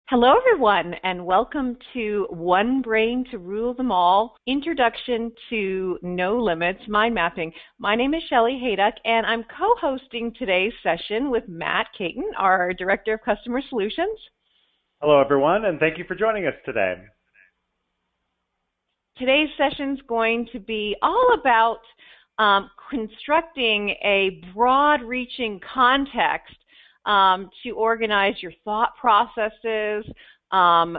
Hello, everyone, and welcome to One Brain to Rule Them All, Introduction to No Limits Mind Mapping. My name is Shelley Hayduck, and I'm co-hosting today's session with Matt Caton, our Director of Customer Solutions. Hello, everyone, and thank you for joining us today. Today's session is going to be all about constructing a broad-reaching context to organize your thought processes,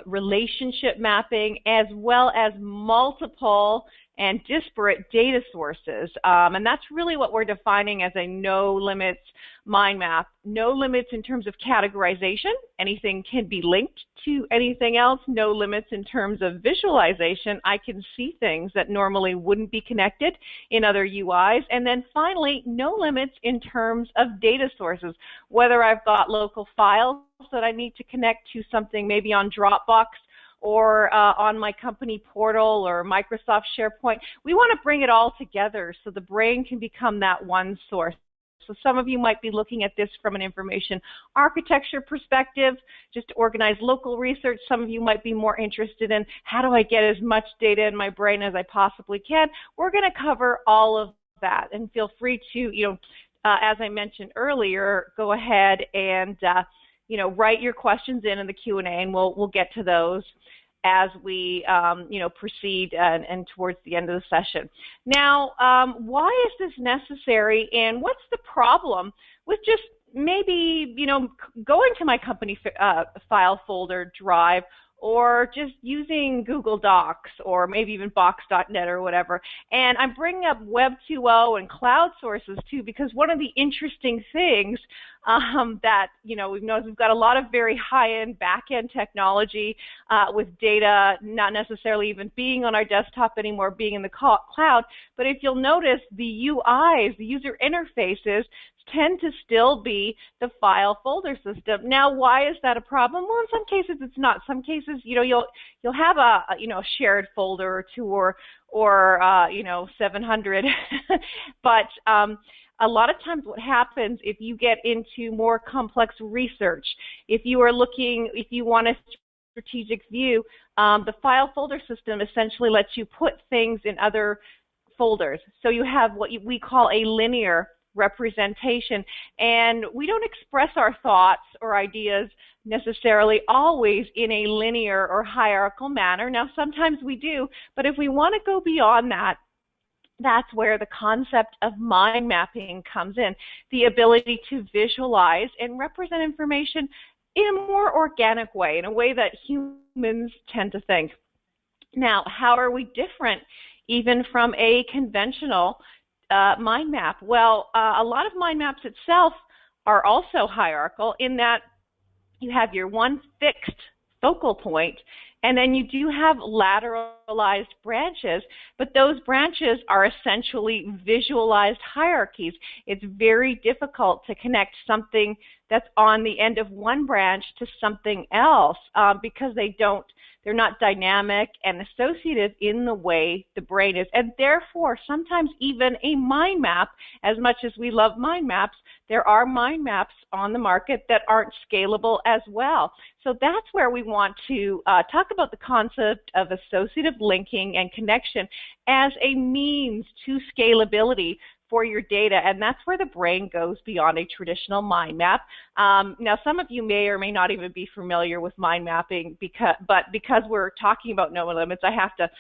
relationship mapping, as well as multiple and disparate data sources. And that's really what we're defining as a no limits mind map. No limits in terms of categorization. Anything can be linked to anything else. No limits in terms of visualization. I can see things that normally wouldn't be connected in other UIs. And then finally, no limits in terms of data sources. Whether I've got local files that I need to connect to something maybe on Dropbox or on my company portal or Microsoft SharePoint, we want to bring it all together so the brain can become that one source. So some of you might be looking at this from an information architecture perspective, just to organize local research. Some of you might be more interested in how do I get as much data in my brain as I possibly can. We're going to cover all of that, and feel free to, as I mentioned earlier, go ahead and write your questions in the Q&A, and we'll get to those as we proceed and towards the end of the session. Now, why is this necessary, and what's the problem with just maybe going to my company file folder drive, or just using Google Docs, or maybe even Box.net or whatever? And I'm bringing up Web 2.0 and cloud sources too, because one of the interesting things that we've noticed, we've got a lot of very high-end back-end technology with data not necessarily even being on our desktop anymore, being in the cloud. But if you'll notice, the UIs, the user interfaces, tend to still be the file folder system. Now, why is that a problem? Well, in some cases it's not. Some cases, you'll have a shared folder or two, or 700, but a lot of times what happens if you get into more complex research, if you want a strategic view, the file folder system essentially lets you put things in other folders. So you have what we call a linear representation, and we don't express our thoughts or ideas necessarily always in a linear or hierarchical manner. Now, sometimes we do, but if we want to go beyond that, that's where the concept of mind mapping comes in, the ability to visualize and represent information in a more organic way, in a way that humans tend to think. Now, how are we different even from a conventional mind map? Well, a lot of mind maps itself are also hierarchical in that you have your one fixed focal point, and then you do have lateralized branches, but those branches are essentially visualized hierarchies. It's very difficult to connect something that's on the end of one branch to something else because they're not dynamic and associative in the way the brain is. And therefore, sometimes even a mind map, as much as we love mind maps, there are mind maps on the market that aren't scalable as well. So that's where we want to talk about the concept of associative linking and connection as a means to scalability for your data, and that's where the brain goes beyond a traditional mind map. Now, some of you may or may not even be familiar with mind mapping, but because we're talking about no limits, I have to,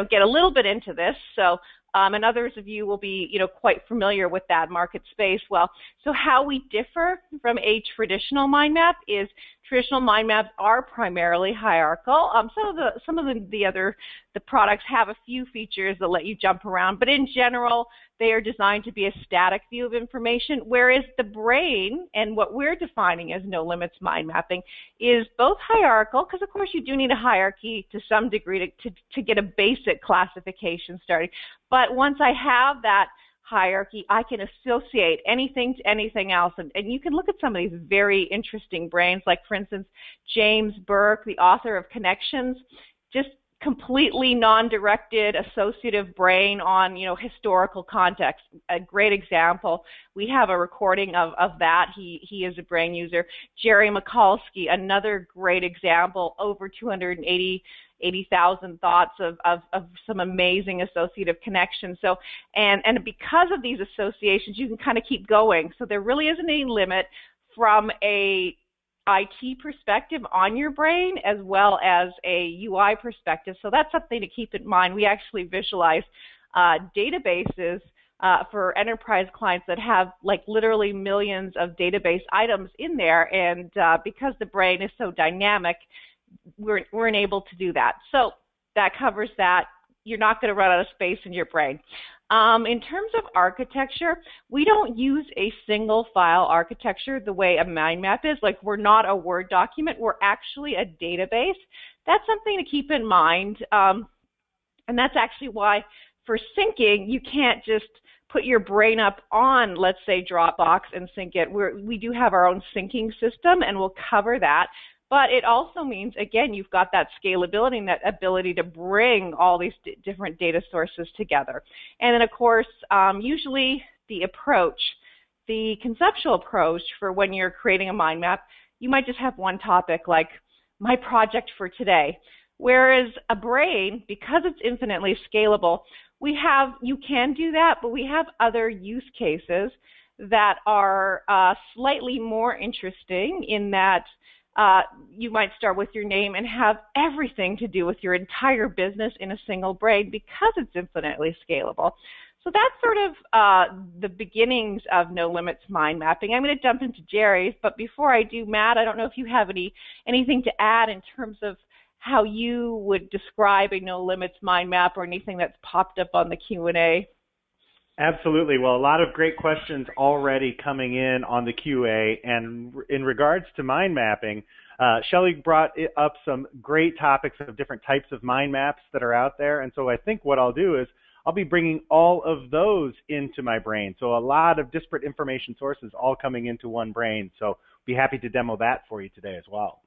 get a little bit into this. So, and others of you will be, quite familiar with that market space. Well, so how we differ from a traditional mind map is traditional mind maps are primarily hierarchical. Some of the products have a few features that let you jump around, but in general, they are designed to be a static view of information, whereas the brain, and what we're defining as no limits mind mapping, is both hierarchical, because of course you do need a hierarchy to some degree to get a basic classification started. But once I have that hierarchy, I can associate anything to anything else. And you can look at some of these very interesting brains, like, for instance, James Burke, the author of Connections, just completely non-directed associative brain on, historical context. A great example, we have a recording of that. He is a brain user. Jerry Mikulski, another great example, over 280,000 thoughts of some amazing associative connections. So, and because of these associations, you can kind of keep going. So there really isn't any limit from a IT perspective on your brain as well as a UI perspective. So that's something to keep in mind. We actually visualize databases for enterprise clients that have like literally millions of database items in there, and because the brain is so dynamic, we're enabled to do that. So that covers that. You're not going to run out of space in your brain. In terms of architecture, we don't use a single file architecture the way a mind map is. Like, we're not a Word document. We're actually a database. That's something to keep in mind. And that's actually why for syncing, you can't just put your brain up on, let's say, Dropbox and sync it. We do have our own syncing system, and we'll cover that. But it also means, again, you've got that scalability and that ability to bring all these different data sources together. And then, of course, usually the conceptual approach for when you're creating a mind map, you might just have one topic, like my project for today. Whereas a brain, because it's infinitely scalable, you can do that, but we have other use cases that are slightly more interesting in that you might start with your name and have everything to do with your entire business in a single brain because it's infinitely scalable. So that's sort of the beginnings of No Limits mind mapping. I'm going to jump into Jerry's, but before I do, Matt, I don't know if you have anything to add in terms of how you would describe a No Limits mind map or anything that's popped up on the Q&A. Absolutely. Well, a lot of great questions already coming in on the QA. And in regards to mind mapping, Shelley brought up some great topics of different types of mind maps that are out there. And so I think what I'll do is I'll be bringing all of those into my brain. So a lot of disparate information sources all coming into one brain. So be happy to demo that for you today as well.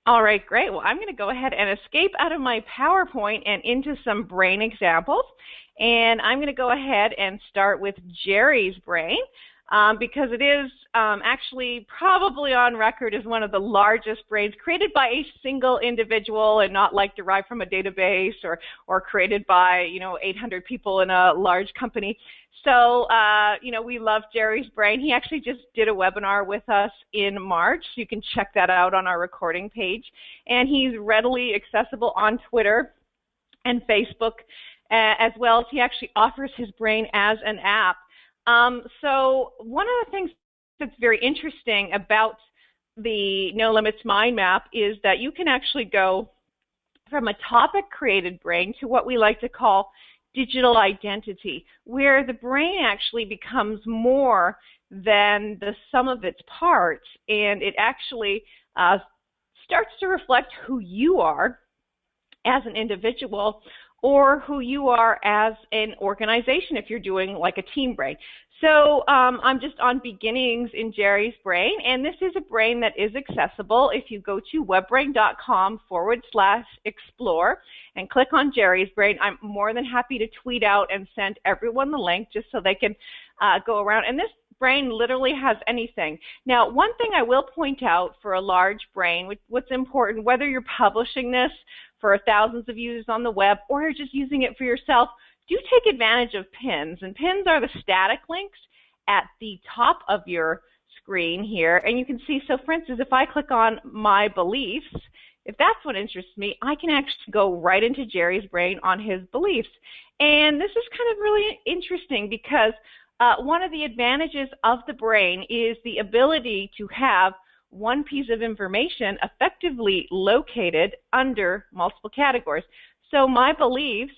All right, great. Well, I'm going to go ahead and escape out of my PowerPoint and into some brain examples. And I'm going to go ahead and start with Jerry's brain because it is actually probably on record as one of the largest brains created by a single individual and not like derived from a database or created by, 800 people in a large company. So, we love Jerry's brain. He actually just did a webinar with us in March. You can check that out on our recording page. And he's readily accessible on Twitter and Facebook, as well as he actually offers his brain as an app. So one of the things that's very interesting about the No Limits mind map is that you can actually go from a topic-created brain to what we like to call digital identity, where the brain actually becomes more than the sum of its parts, and it actually starts to reflect who you are as an individual or who you are as an organization if you're doing like a team brain. So I'm just on beginnings in Jerry's brain, and this is a brain that is accessible. If you go to webbrain.com/explore and click on Jerry's brain, I'm more than happy to tweet out and send everyone the link just so they can go around. And this brain literally has anything. Now, one thing I will point out for a large brain, what's important, whether you're publishing this for thousands of users on the web or you're just using it for yourself, do take advantage of pins. And pins are the static links at the top of your screen here. And you can see, so for instance, if I click on my beliefs, if that's what interests me, I can actually go right into Jerry's brain on his beliefs. And this is kind of really interesting because one of the advantages of the brain is the ability to have one piece of information effectively located under multiple categories. So my beliefs,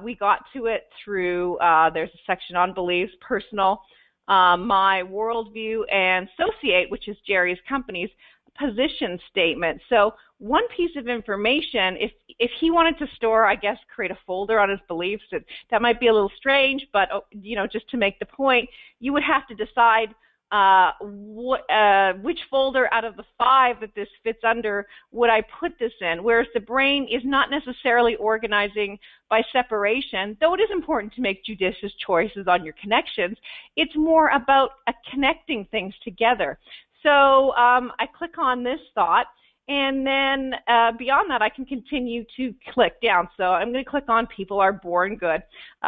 we got to it through, there's a section on beliefs, personal, my worldview, and associate, which is Jerry's company's position statement. So one piece of information, if he wanted to store, I guess, create a folder on his beliefs, that might be a little strange, but, just to make the point, you would have to decide which folder out of the 5 that this fits under would I put this in? Whereas the brain is not necessarily organizing by separation, though it is important to make judicious choices on your connections. It's more about connecting things together. So I click on this thought, and then beyond that, I can continue to click down. So I'm going to click on people are born good.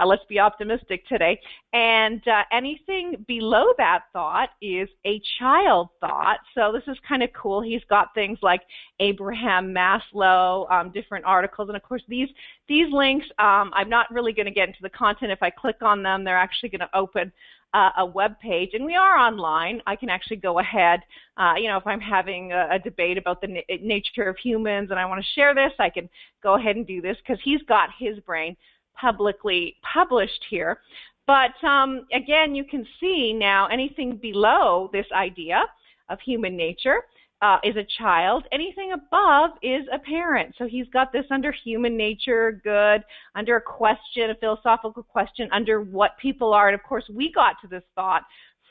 Let's be optimistic today. And anything below that thought is a child thought. So this is kind of cool. He's got things like Abraham Maslow, different articles. And of course, these links, I'm not really going to get into the content. If I click on them, they're actually going to open a web page, and we are online. I can actually go ahead, if I'm having a debate about the nature of humans and I want to share this, I can go ahead and do this because he's got his brain publicly published here. But again, you can see now anything below this idea of human nature is a child. Anything above is a parent. So he's got this under human nature, good, under a question, a philosophical question, under what people are. And of course, we got to this thought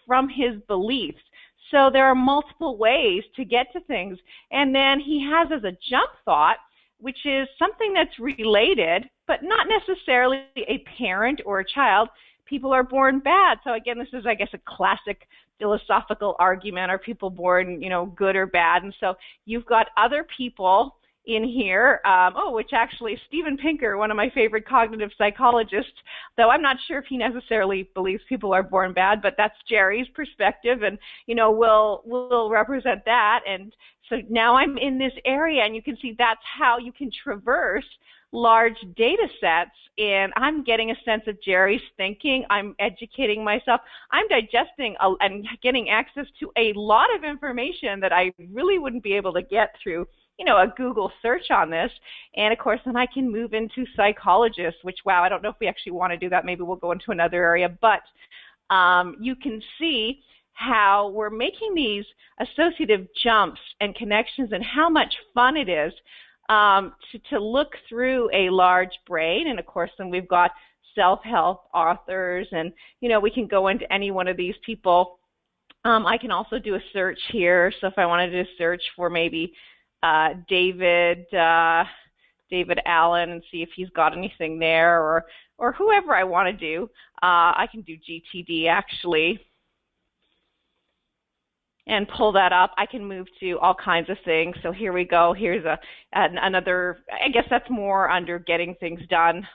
from his beliefs. So there are multiple ways to get to things. And then he has as a jump thought, which is something that's related, but not necessarily a parent or a child. People are born bad. So again, this is, I guess, a classic philosophical argument. Are people born, good or bad? And so you've got other people in here, which actually Steven Pinker, one of my favorite cognitive psychologists, though I'm not sure if he necessarily believes people are born bad, but that's Jerry's perspective, and we'll represent that. And so now I'm in this area, and you can see that's how you can traverse large data sets, and I'm getting a sense of Jerry's thinking. I'm educating myself. I'm digesting and getting access to a lot of information that I really wouldn't be able to get through, a Google search on this. And of course, then I can move into psychologists, which, wow, I don't know if we actually want to do that. Maybe we'll go into another area. But you can see how we're making these associative jumps and connections and how much fun it is to look through a large brain. And of course, then we've got self-help authors, and we can go into any one of these people. I can also do a search here. So if I wanted to search for maybe David Allen and see if he's got anything there, or whoever I want to do, I can do GTD actually and pull that up. I can move to all kinds of things. So here we go. Here's another, I guess that's more under getting things done.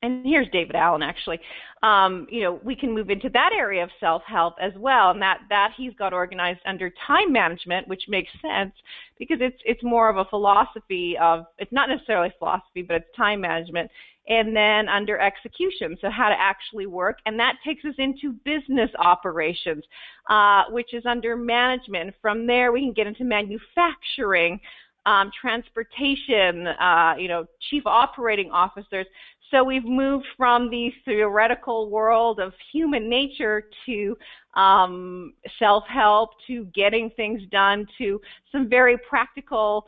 And here's David Allen, actually. We can move into that area of self-help as well, and that he's got organized under time management, which makes sense because it's more of a philosophy of, it's not necessarily philosophy, but it's time management. And then under execution, so how to actually work, and that takes us into business operations, which is under management. From there, we can get into manufacturing, transportation, chief operating officers. So we've moved from the theoretical world of human nature to self-help, to getting things done, to some very practical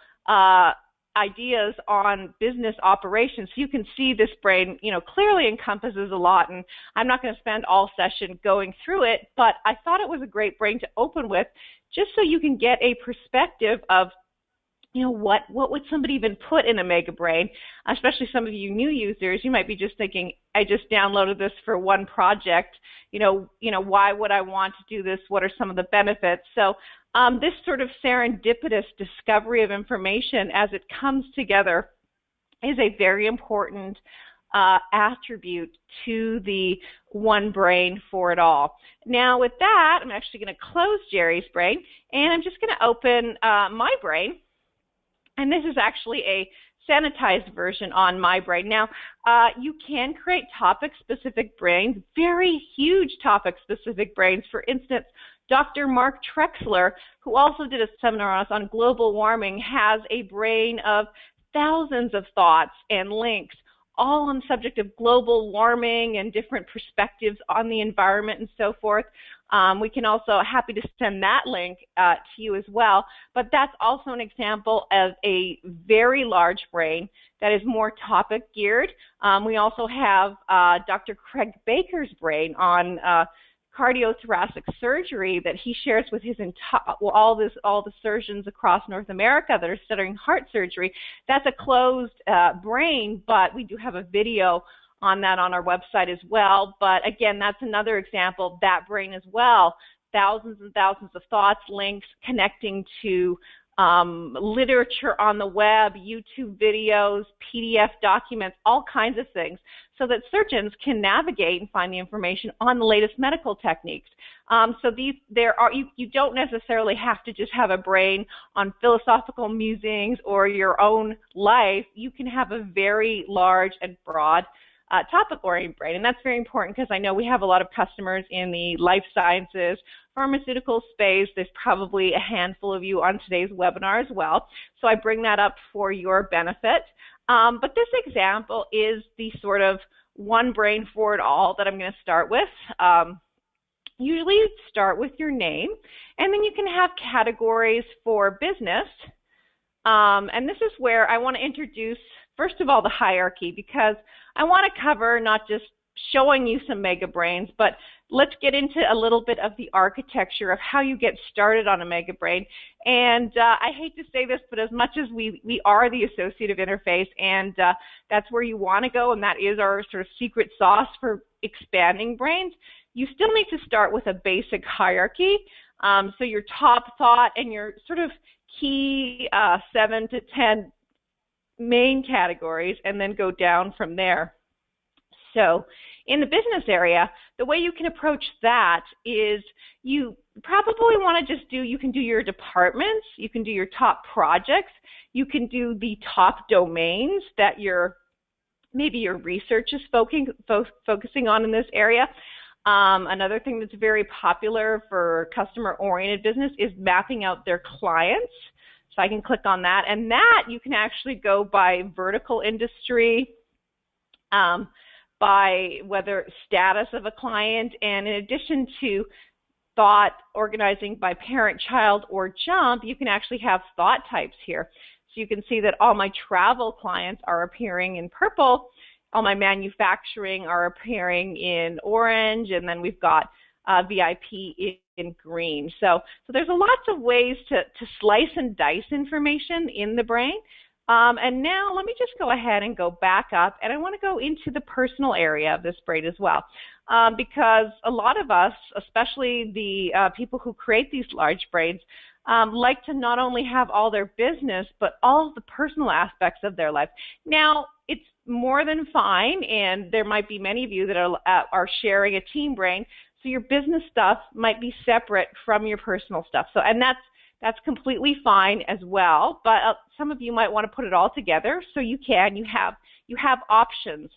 ideas on business operations. So you can see this brain, clearly encompasses a lot, and I'm not going to spend all session going through it, but I thought it was a great brain to open with, just so you can get a perspective of what would somebody even put in a MegaBrain, especially some of you new users. You might be just thinking, I just downloaded this for one project. Why would I want to do this? What are some of the benefits? So this sort of serendipitous discovery of information as it comes together is a very important attribute to the one brain for it all. Now with that, I'm actually going to close Jerry's brain, and I'm just going to open my brain. And this is actually a sanitized version on my brain. Now, you can create topic-specific brains, very huge topic-specific brains. For instance, Dr. Mark Trexler, who also did a seminar on global warming, has a brain of thousands of thoughts and links, all on the subject of global warming and different perspectives on the environment and so forth. We can also, happy to send that link to you as well, but that's also an example of a very large brain that is more topic geared. We also have Dr. Craig Baker's brain on cardiothoracic surgery that he shares with his all the surgeons across North America that are studying heart surgery. That's a closed brain, but we do have a video on that on our website as well. But again, that's another example of that brain as well. Thousands and thousands of thoughts, links, connecting to literature on the web, YouTube videos, PDF documents, all kinds of things, so that surgeons can navigate and find the information on the latest medical techniques. You don't necessarily have to just have a brain on philosophical musings or your own life. You can have a very large and broad topic-oriented brain, and that's very important because I know we have a lot of customers in the life sciences, pharmaceutical space. There's probably a handful of you on today's webinar as well, so I bring that up for your benefit. But this example is the sort of one brain for it all that I'm going to start with. Usually you start with your name, and then you can have categories for business. And this is where I want to introduce, first of all, the hierarchy, because I want to cover not just showing you some MegaBrains, but let's get into a little bit of the architecture of how you get started on a MegaBrain. And I hate to say this, but as much as we are the associative interface, and that's where you want to go, and that is our sort of secret sauce for expanding brains, you still need to start with a basic hierarchy. So your top thought and your sort of key 7 to 10 main categories, and then go down from there. So in the business area, the way you can approach that is you probably want to just you can do your departments, you can do your top projects, you can do the top domains that maybe your research is focusing on in this area. Another thing that's very popular for customer-oriented business is mapping out their clients. So I can click on that, and that you can actually go by vertical industry, by whether status of a client, and in addition to thought organizing by parent, child, or jump, you can actually have thought types here. So you can see that all my travel clients are appearing in purple, all my manufacturing are appearing in orange, and then we've got VIP in green. So there's lots of ways to slice and dice information in the brain. And now let me just go ahead and go back up, and I want to go into the personal area of this brain as well, because a lot of us, especially the people who create these large brains, like to not only have all their business, but all of the personal aspects of their life. Now, it's more than fine, and there might be many of you that are sharing a team brain, so your business stuff might be separate from your personal stuff. So, and that's completely fine as well. But some of you might want to put it all together, so you have options.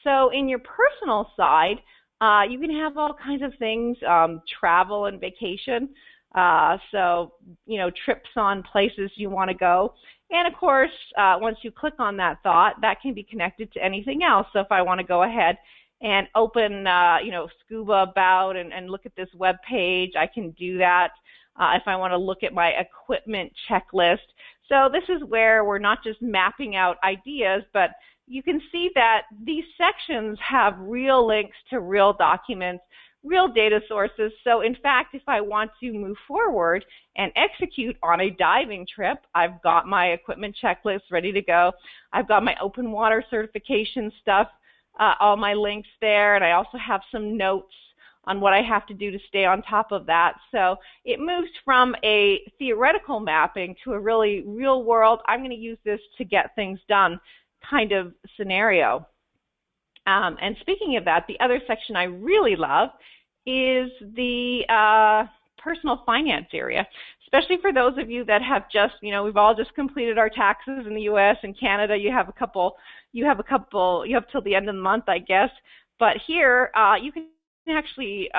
So in your personal side, you can have all kinds of things, travel and vacation. So, trips on places you want to go. And of course, once you click on that thought, that can be connected to anything else. So if I want to go ahead and open, Scuba About and look at this web page, I can do that. If I want to look at my equipment checklist. So this is where we're not just mapping out ideas, but you can see that these sections have real links to real documents, real data sources. So in fact, if I want to move forward and execute on a diving trip, I've got my equipment checklist ready to go. I've got my open water certification stuff, all my links there, and I also have some notes on what I have to do to stay on top of that. So it moves from a theoretical mapping to a really real world, I'm going to use this to get things done kind of scenario. And speaking of that, the other section I really love is the personal finance area, especially for those of you that have just, we've all just completed our taxes in the U.S. and Canada. You have till the end of the month, I guess. But here, you can actually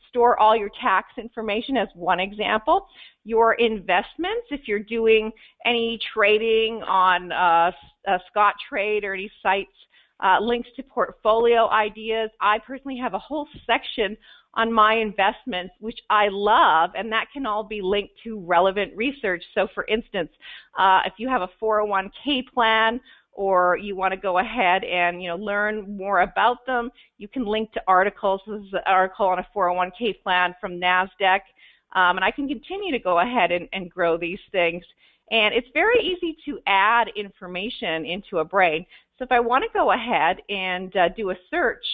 store all your tax information as one example. Your investments, if you're doing any trading on Scottrade or any sites, links to portfolio ideas. I personally have a whole section on my investments, which I love, and that can all be linked to relevant research. So for instance, if you have a 401k plan or you want to go ahead and learn more about them, you can link to articles. This is an article on a 401k plan from NASDAQ, and I can continue to go ahead and grow these things. And it's very easy to add information into a brain. So if I want to go ahead and do a search,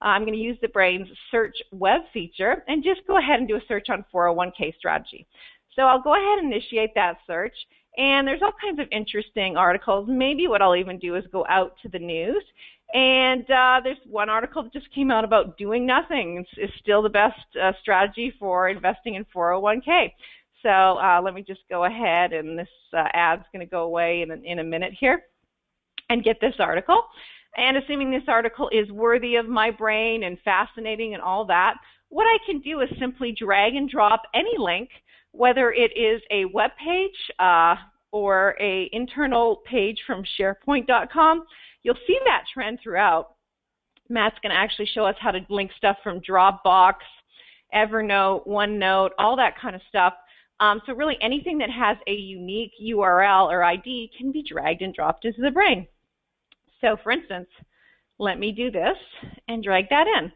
I'm going to use TheBrain's search web feature and just go ahead and do a search on 401k strategy. So I'll go ahead and initiate that search, and there's all kinds of interesting articles. Maybe what I'll even do is go out to the news, and there's one article that just came out about doing nothing is still the best strategy for investing in 401k. So let me just go ahead, and this ad's going to go away in a minute here, and get this article. And assuming this article is worthy of my brain and fascinating and all that, what I can do is simply drag and drop any link, whether it is a web page or a internal page from SharePoint.com. You'll see that trend throughout. Matt's going to actually show us how to link stuff from Dropbox, Evernote, OneNote, all that kind of stuff. So really anything that has a unique URL or ID can be dragged and dropped into the brain. So for instance, let me do this and drag that in.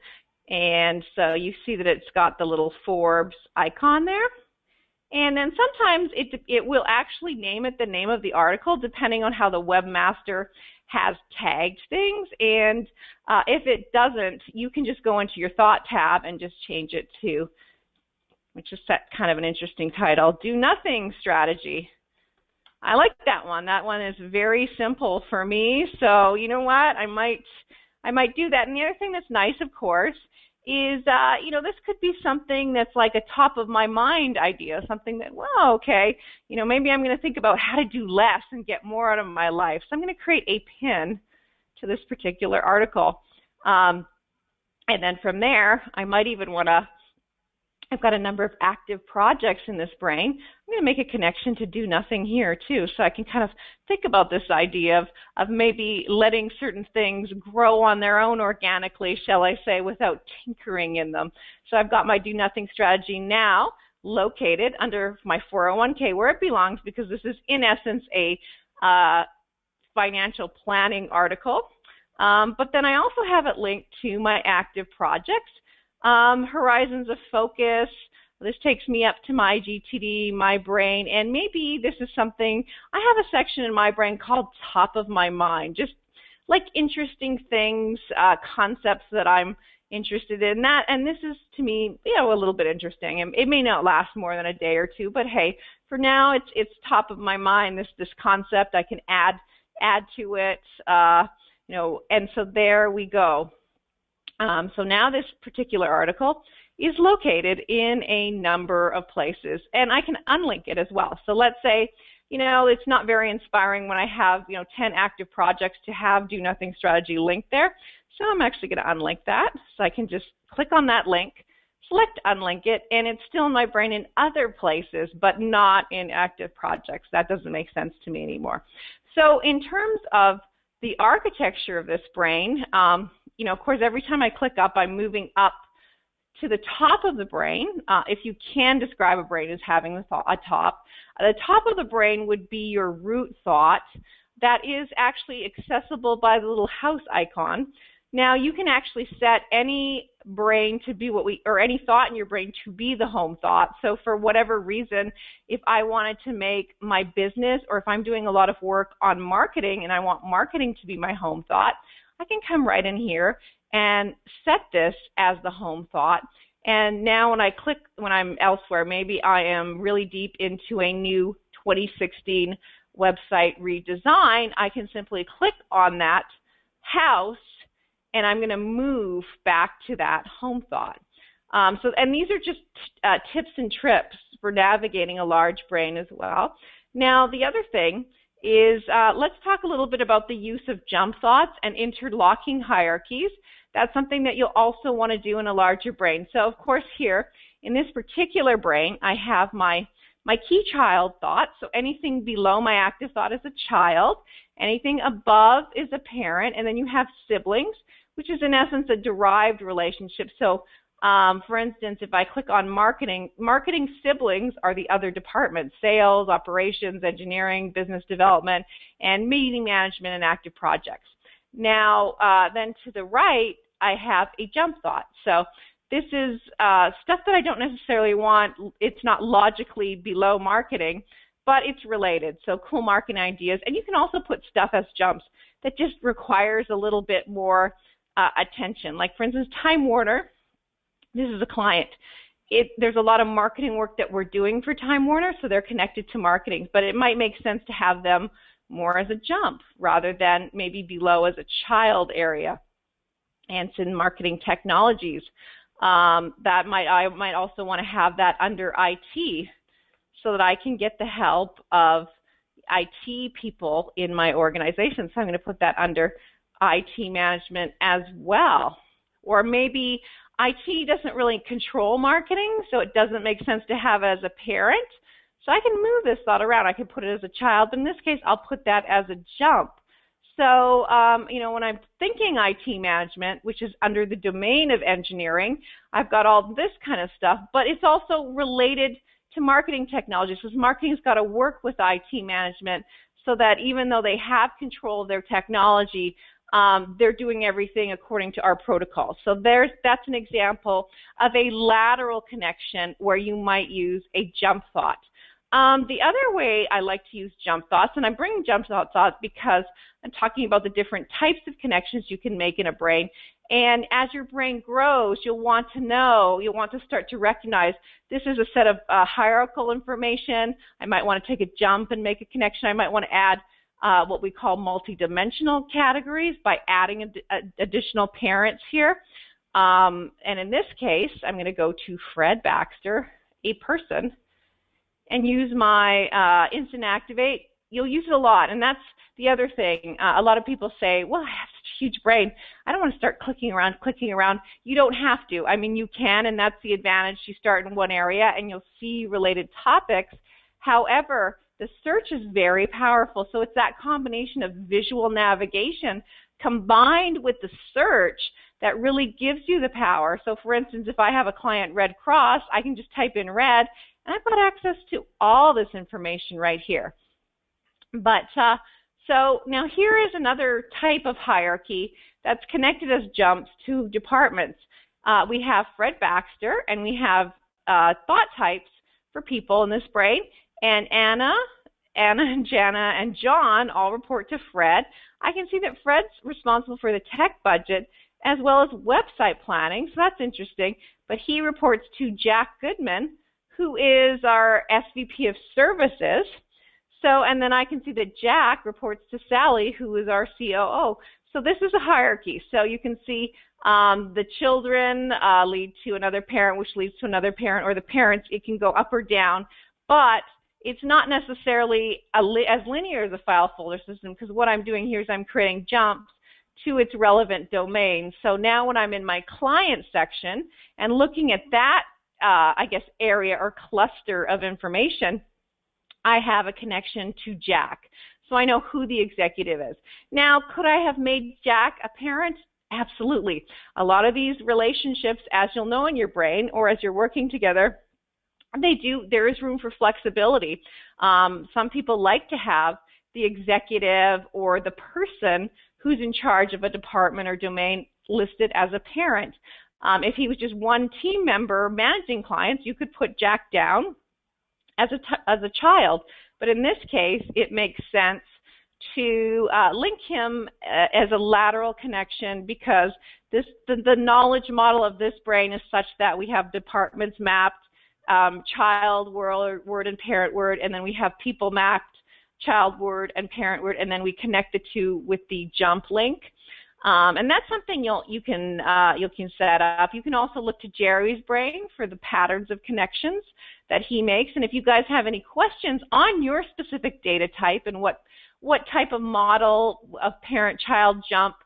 And so you see that it's got the little Forbes icon there. And then sometimes it will actually name it the name of the article depending on how the webmaster has tagged things. And if it doesn't, you can just go into your thought tab and just change it to, which is set kind of an interesting title, Do Nothing Strategy. I like that one. That one is very simple for me. So you know what? I might do that. And the other thing that's nice, of course, is this could be something that's like a top of my mind idea, something that, well, okay, maybe I'm going to think about how to do less and get more out of my life. So I'm going to create a pin to this particular article. And then from there, I might even want to, I've got a number of active projects in this brain. I'm going to make a connection to do nothing here too, so I can kind of think about this idea of maybe letting certain things grow on their own organically, shall I say, without tinkering in them. So I've got my do nothing strategy now located under my 401k where it belongs, because this is in essence a financial planning article. But then I also have it linked to my active projects. Horizons of focus. This takes me up to my GTD, my brain, and maybe this is something, I have a section in my brain called top of my mind, just like interesting things, concepts that I'm interested in. That, and this is to me, a little bit interesting. It may not last more than a day or two, but hey, for now it's top of my mind. This concept I can add to it, and so there we go. So now this particular article is located in a number of places, and I can unlink it as well. So let's say, it's not very inspiring when I have, 10 active projects to have do nothing strategy linked there. So I'm actually going to unlink that. So I can just click on that link, select unlink it, and it's still in my brain in other places, but not in active projects. That doesn't make sense to me anymore. So in terms of the architecture of this brain, of course, every time I click up, I'm moving up to the top of the brain. If you can describe a brain as having a top, the top of the brain would be your root thought that is actually accessible by the little house icon. Now, you can actually set any brain to be or any thought in your brain to be the home thought. So for whatever reason, if I wanted to make my business, or if I'm doing a lot of work on marketing and I want marketing to be my home thought, I can come right in here and set this as the home thought. And now when I'm elsewhere, maybe I am really deep into a new 2016 website redesign, I can simply click on that house and I'm going to move back to that home thought. And these are just tips and tricks for navigating a large brain as well. Now, the other thing is let's talk a little bit about the use of jump thoughts and interlocking hierarchies. That's something that you'll also want to do in a larger brain. So of course here, in this particular brain, I have my key child thought. So anything below my active thought is a child. Anything above is a parent. And then you have siblings, which is in essence a derived relationship. So For instance, if I click on marketing, marketing siblings are the other departments: sales, operations, engineering, business development, and meeting management and active projects. Now, then to the right, I have a jump thought. So this is stuff that I don't necessarily want. It's not logically below marketing, but it's related. So cool marketing ideas. And you can also put stuff as jumps that just requires a little bit more attention. Like, for instance, Time Warner. This is a client. There's a lot of marketing work that we're doing for Time Warner, so they're connected to marketing. But it might make sense to have them more as a jump rather than maybe below as a child area. And it's in marketing technologies. I might also want to have that under IT so that I can get the help of IT people in my organization. So I'm going to put that under IT management as well. Or maybe IT doesn't really control marketing, so it doesn't make sense to have as a parent. So I can move this thought around. I can put it as a child, but in this case, I'll put that as a jump. So, when I'm thinking IT management, which is under the domain of engineering, I've got all this kind of stuff, but it's also related to marketing technologies, because marketing's got to work with IT management so that even though they have control of their technology, they're doing everything according to our protocols. So that's an example of a lateral connection where you might use a jump thought. The other way I like to use jump thoughts, and I'm bringing jump thoughts out because I'm talking about the different types of connections you can make in a brain. And as your brain grows, you'll want to start to recognize this is a set of hierarchical information. I might want to take a jump and make a connection. I might want to add what we call multidimensional categories by adding additional parents here. And in this case, I'm going to go to Fred Baxter, a person, and use my instant activate. You'll use it a lot, and that's the other thing. A lot of people say, well, I have such a huge brain. I don't want to start clicking around. You don't have to. I mean, you can, and that's the advantage. You start in one area, and you'll see related topics. However, the search is very powerful, so it's that combination of visual navigation combined with the search that really gives you the power. So, for instance, if I have a client Red Cross, I can just type in red, and I've got access to all this information right here. But so now here is another type of hierarchy that's connected as jumps to departments. We have Fred Baxter, and we have thought types for people in this brain. And Anna and Jana and John all report to Fred. I can see that Fred's responsible for the tech budget as well as website planning, so that's interesting. But he reports to Jack Goodman, who is our SVP of services. So, and then I can see that Jack reports to Sally, who is our COO. So this is a hierarchy. So you can see the children lead to another parent, which leads to another parent, or the parents, it can go up or down. But it's not necessarily as linear as a file folder system, because what I'm doing here is I'm creating jumps to its relevant domain. So now when I'm in my client section and looking at that, area or cluster of information, I have a connection to Jack. So I know who the executive is. Now, could I have made Jack a parent? Absolutely. A lot of these relationships, as you'll know in your brain or as you're working together, there is room for flexibility. Some people like to have the executive or the person who's in charge of a department or domain listed as a parent. If he was just one team member managing clients, you could put Jack down as a child. But in this case, it makes sense to link him as a lateral connection, because the knowledge model of this brain is such that we have departments mapped, child word and parent word, and then we have people mapped, child word and parent word, and then we connect the two with the jump link. And that's something you can set up. You can also look to Jerry's brain for the patterns of connections that he makes. And if you guys have any questions on your specific data type and what type of model of parent-child jump,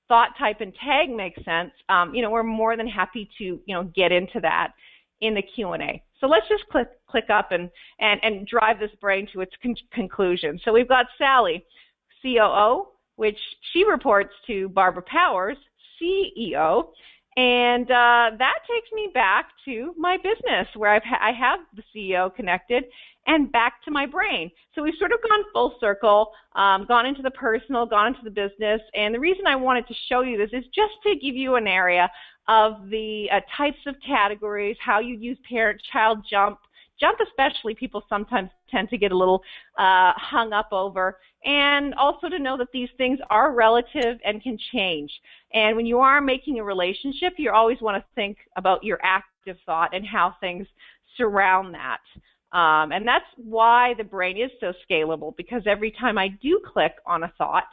thought type, and tag makes sense, we're more than happy to get into that in the Q&A. So let's just click up and drive this brain to its conclusion. So we've got Sally, COO, which she reports to Barbara Powers, CEO, And that takes me back to my business where I have the CEO connected and back to my brain. So we've sort of gone full circle, gone into the personal, gone into the business. And the reason I wanted to show you this is just to give you an area of the types of categories, how you use parent-child jump. Jump especially, people sometimes tend to get a little hung up over, and also to know that these things are relative and can change. And when you are making a relationship, you always want to think about your active thought and how things surround that. And that's why the brain is so scalable, because every time I do click on a thought,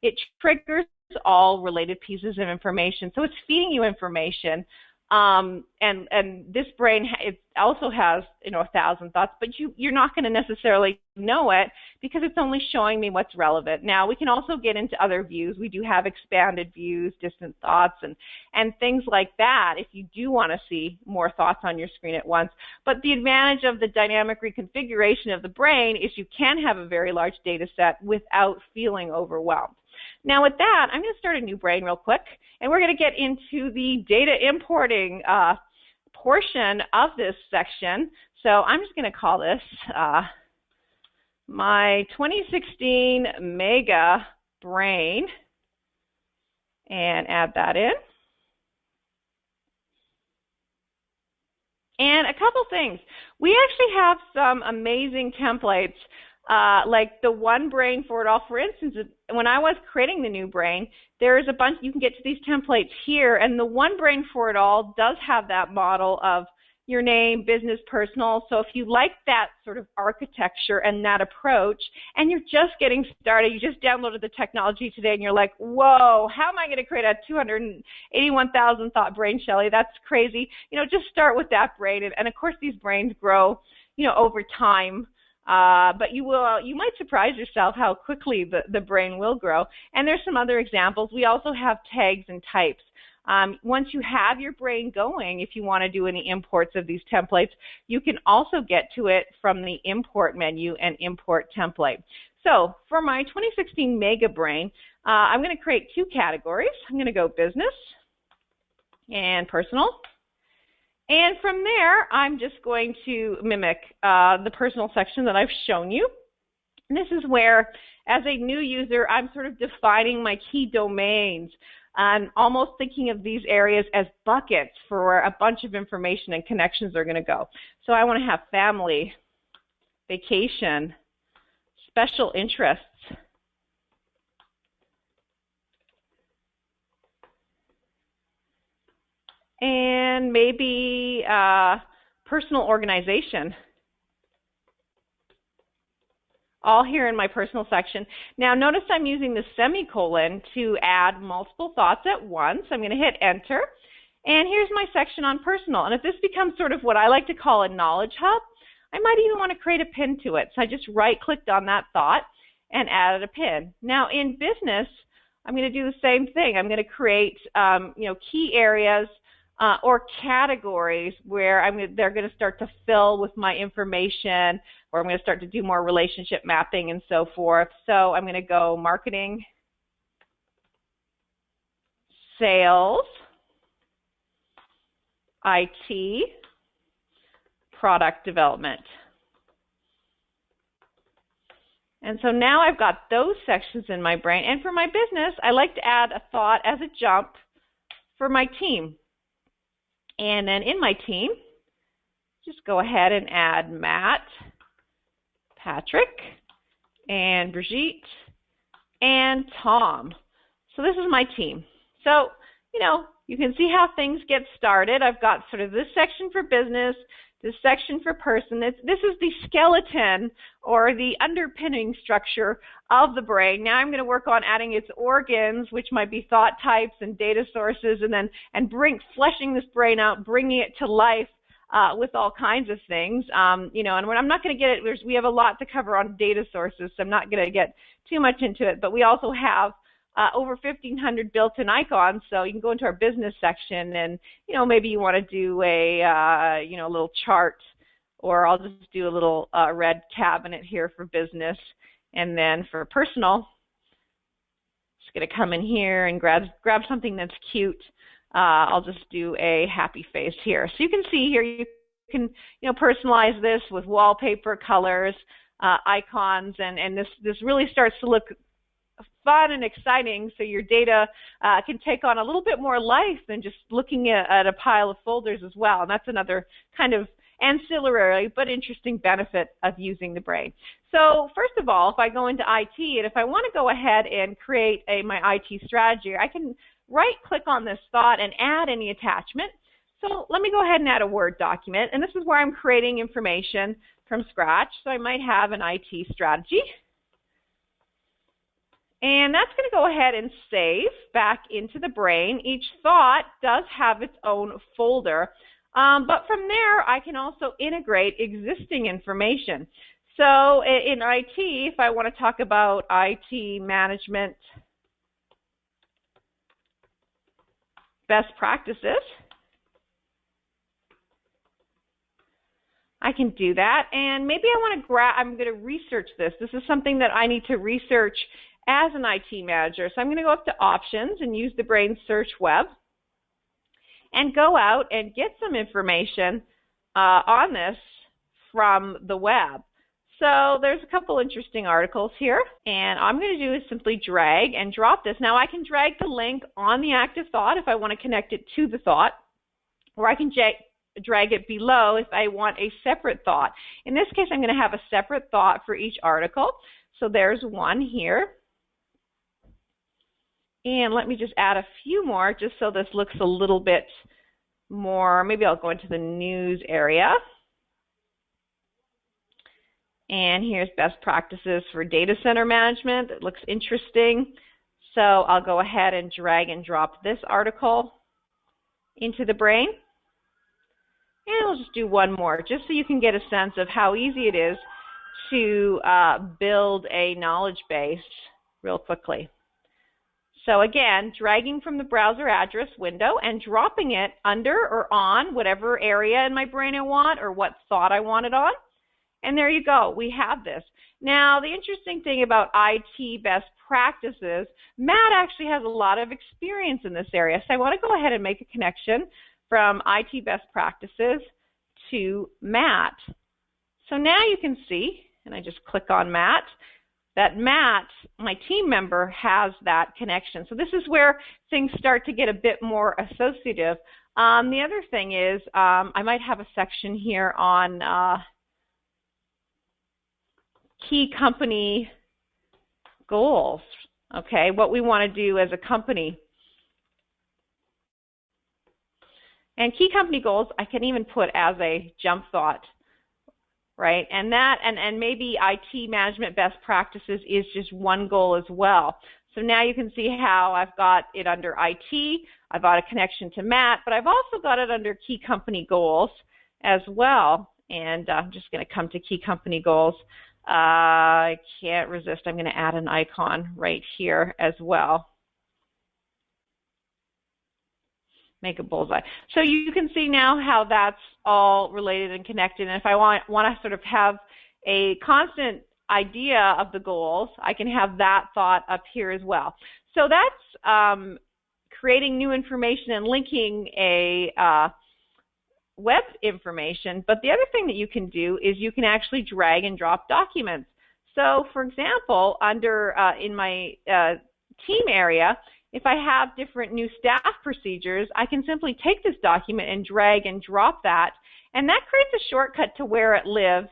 it triggers all related pieces of information. So it's feeding you information. And this brain, it also has 1,000 thoughts, but you're not going to necessarily know it because it's only showing me what's relevant. Now we can also get into other views. We do have expanded views, distant thoughts, and things like that if you do want to see more thoughts on your screen at once. But the advantage of the dynamic reconfiguration of the brain is you can have a very large data set without feeling overwhelmed. Now with that, I'm going to start a new brain real quick, and we're going to get into the data importing portion of this section. So I'm just going to call this my 2016 MegaBrain and add that in. And a couple things. We actually have some amazing templates like the one brain for it all. For instance, when I was creating the new brain, there is a bunch, you can get to these templates here, and the one brain for it all does have that model of your name, business, personal. So if you like that sort of architecture and that approach, and you're just getting started, you just downloaded the technology today, and you're like, whoa, how am I going to create a 281,000 thought brain, Shelley? That's crazy. Just start with that brain. And of course, these brains grow, over time. But you might surprise yourself how quickly the brain will grow. And there's some other examples. We also have tags and types. Once you have your brain going, if you want to do any imports of these templates, you can also get to it from the import menu and import template. So for my 2016 MegaBrain, I'm going to create two categories. I'm going to go business and personal. And from there, I'm just going to mimic the personal section that I've shown you. And this is where, as a new user, I'm sort of defining my key domains. I'm almost thinking of these areas as buckets for where a bunch of information and connections are going to go. So I want to have family, vacation, special interests, and maybe personal organization, all here in my personal section. Now notice I'm using the semicolon to add multiple thoughts at once. I'm going to hit enter, and here's my section on personal. And if this becomes sort of what I like to call a knowledge hub, I might even want to create a pin to it. So I just right-clicked on that thought and added a pin. Now in business, I'm going to do the same thing. I'm going to create key areas or categories where they're going to start to fill with my information, or I'm going to start to do more relationship mapping and so forth. So I'm going to go marketing, sales, IT, product development. And so now I've got those sections in my brain. And for my business, I like to add a thought as a jump for my team. And then in my team, just go ahead and add Matt, Patrick, and Brigitte, and Tom. So this is my team. So, you can see how things get started. I've got sort of this section for business, this section for person. This is the skeleton or the underpinning structure of the brain. Now I'm going to work on adding its organs, which might be thought types and data sources, and fleshing this brain out, bringing it to life with all kinds of things. And I'm not going to get it. We have a lot to cover on data sources, so I'm not going to get too much into it. But we also have over 1,500 built-in icons, so you can go into our business section, and maybe you want to do a little chart, or I'll just do a little red cabinet here for business, and then for personal, just going to come in here and grab something that's cute. I'll just do a happy face here. So you can see here, you can personalize this with wallpaper, colors, icons, and this really starts to look fun and exciting, so your data can take on a little bit more life than just looking at a pile of folders as well. And that's another kind of ancillary but interesting benefit of using the brain. So first of all, if I go into IT, and if I want to go ahead and create my IT strategy, I can right-click on this thought and add any attachment. So let me go ahead and add a Word document, and this is where I'm creating information from scratch. So I might have an IT strategy. And that's going to go ahead and save back into the brain. Each thought does have its own folder, but from there I can also integrate existing information. So in IT, if I want to talk about IT management best practices, I can do that. And maybe I'm going to research this. This is something that I need to research as an IT manager. So I'm going to go up to Options and use the Brain Search Web and go out and get some information on this from the web. So there's a couple interesting articles here, and all I'm going to do is simply drag and drop this. Now I can drag the link on the active thought if I want to connect it to the thought, or I can drag it below if I want a separate thought. In this case, I'm going to have a separate thought for each article. So there's one here. And let me just add a few more just so this looks a little bit more. Maybe I'll go into the news area. And here's best practices for data center management. It looks interesting. So I'll go ahead and drag and drop this article into the brain. And I'll just do one more just so you can get a sense of how easy it is to build a knowledge base real quickly. So again, dragging from the browser address window and dropping it under or on whatever area in my brain I want or what thought I want it on. And there you go, we have this. Now, the interesting thing about IT best practices, Matt actually has a lot of experience in this area. So I want to go ahead and make a connection from IT best practices to Matt. So now you can see, and I just click on Matt, that Matt, my team member, has that connection. So this is where things start to get a bit more associative. The other thing is I might have a section here on key company goals, okay, what we want to do as a company. And key company goals, I can even put as a jump thought, right? And that, and maybe IT management best practices is just one goal as well. So now you can see how I've got it under IT, I've got a connection to Matt, but I've also got it under key company goals as well. And I'm just going to come to key company goals. I can't resist. I'm going to add an icon right here as well. Make a bullseye. So you can see now how that's all related and connected. And if I want to sort of have a constant idea of the goals, I can have that thought up here as well. So that's creating new information and linking a web information. But the other thing that you can do is you can actually drag and drop documents. So for example, under in my team area, if I have different new staff procedures, I can simply take this document and drag and drop that, and that creates a shortcut to where it lives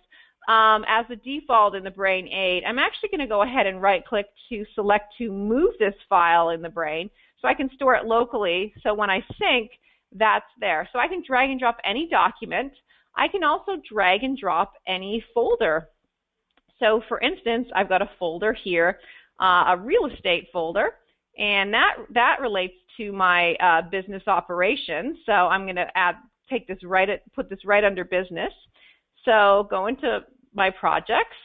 as a default in the Brain 8. I'm actually going to go ahead and right-click to select to move this file in the Brain so I can store it locally, so when I sync, that's there. So I can drag and drop any document. I can also drag and drop any folder. So for instance, I've got a folder here, a real estate folder, and that relates to my business operations. So I'm going to put this right under business. So go into my projects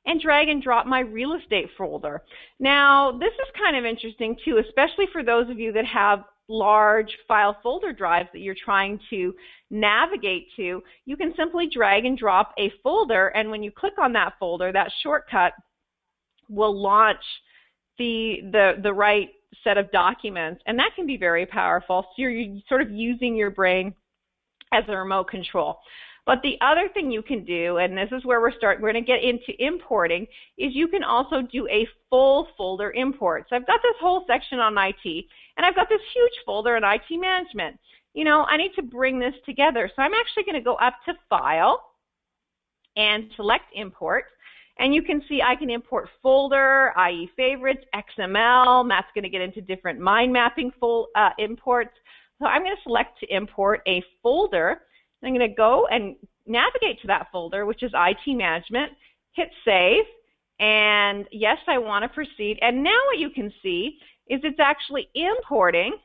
and drag and drop my real estate folder. Now, this is kind of interesting too, especially for those of you that have large file folder drives that you're trying to navigate to. You can simply drag and drop a folder, and when you click on that folder, that shortcut will launch the right set of documents, and that can be very powerful. So you're sort of using your brain as a remote control. But the other thing you can do, and this is where we're going to get into importing, is you can also do a full folder import. So I've got this whole section on IT, and I've got this huge folder in IT management. You know, I need to bring this together. So I'm actually going to go up to File and select Import. And you can see I can import folder, IE favorites, XML. Matt's going to get into different mind mapping imports. So I'm going to select to import a folder. I'm going to go and navigate to that folder, which is IT management, hit save, and yes, I want to proceed. And now what you can see is it's actually importing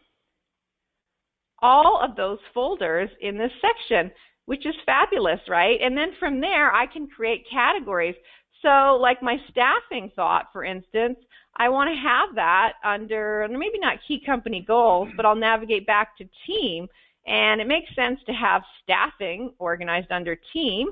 all of those folders in this section, which is fabulous, right? And then from there, I can create categories. So like my staffing thought, for instance, I want to have that under, maybe not key company goals, but I'll navigate back to team. And it makes sense to have staffing organized under team.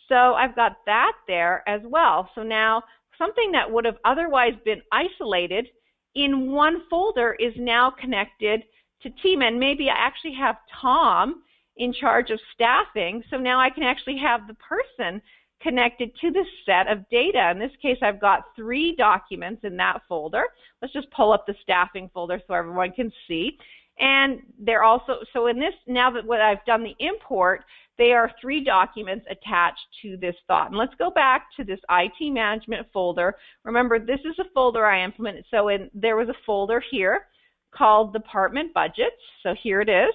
So I've got that there as well. So now something that would have otherwise been isolated in one folder is now connected to team. And maybe I actually have Tom in charge of staffing. So now I can actually have the person connected to this set of data. In this case, I've got 3 documents in that folder. Let's just pull up the staffing folder so everyone can see. And they're also, so in this, now that what I've done the import, they are 3 documents attached to this thought. And let's go back to this IT management folder. Remember, this is a folder I implemented. So there was a folder here called Department Budgets. So here it is,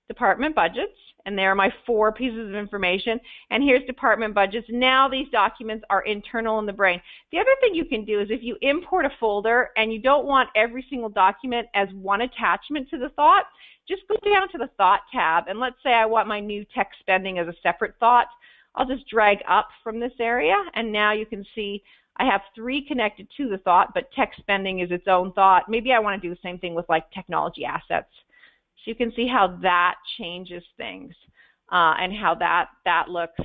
Department Budgets. And there are my 4 pieces of information. And here's department budgets. Now these documents are internal in the brain. The other thing you can do is if you import a folder and you don't want every single document as one attachment to the thought, just go down to the Thought tab. And let's say I want my new tech spending as a separate thought. I'll just drag up from this area. And now you can see I have 3 connected to the thought, but tech spending is its own thought. Maybe I want to do the same thing with like technology assets. So you can see how that changes things and how that looks.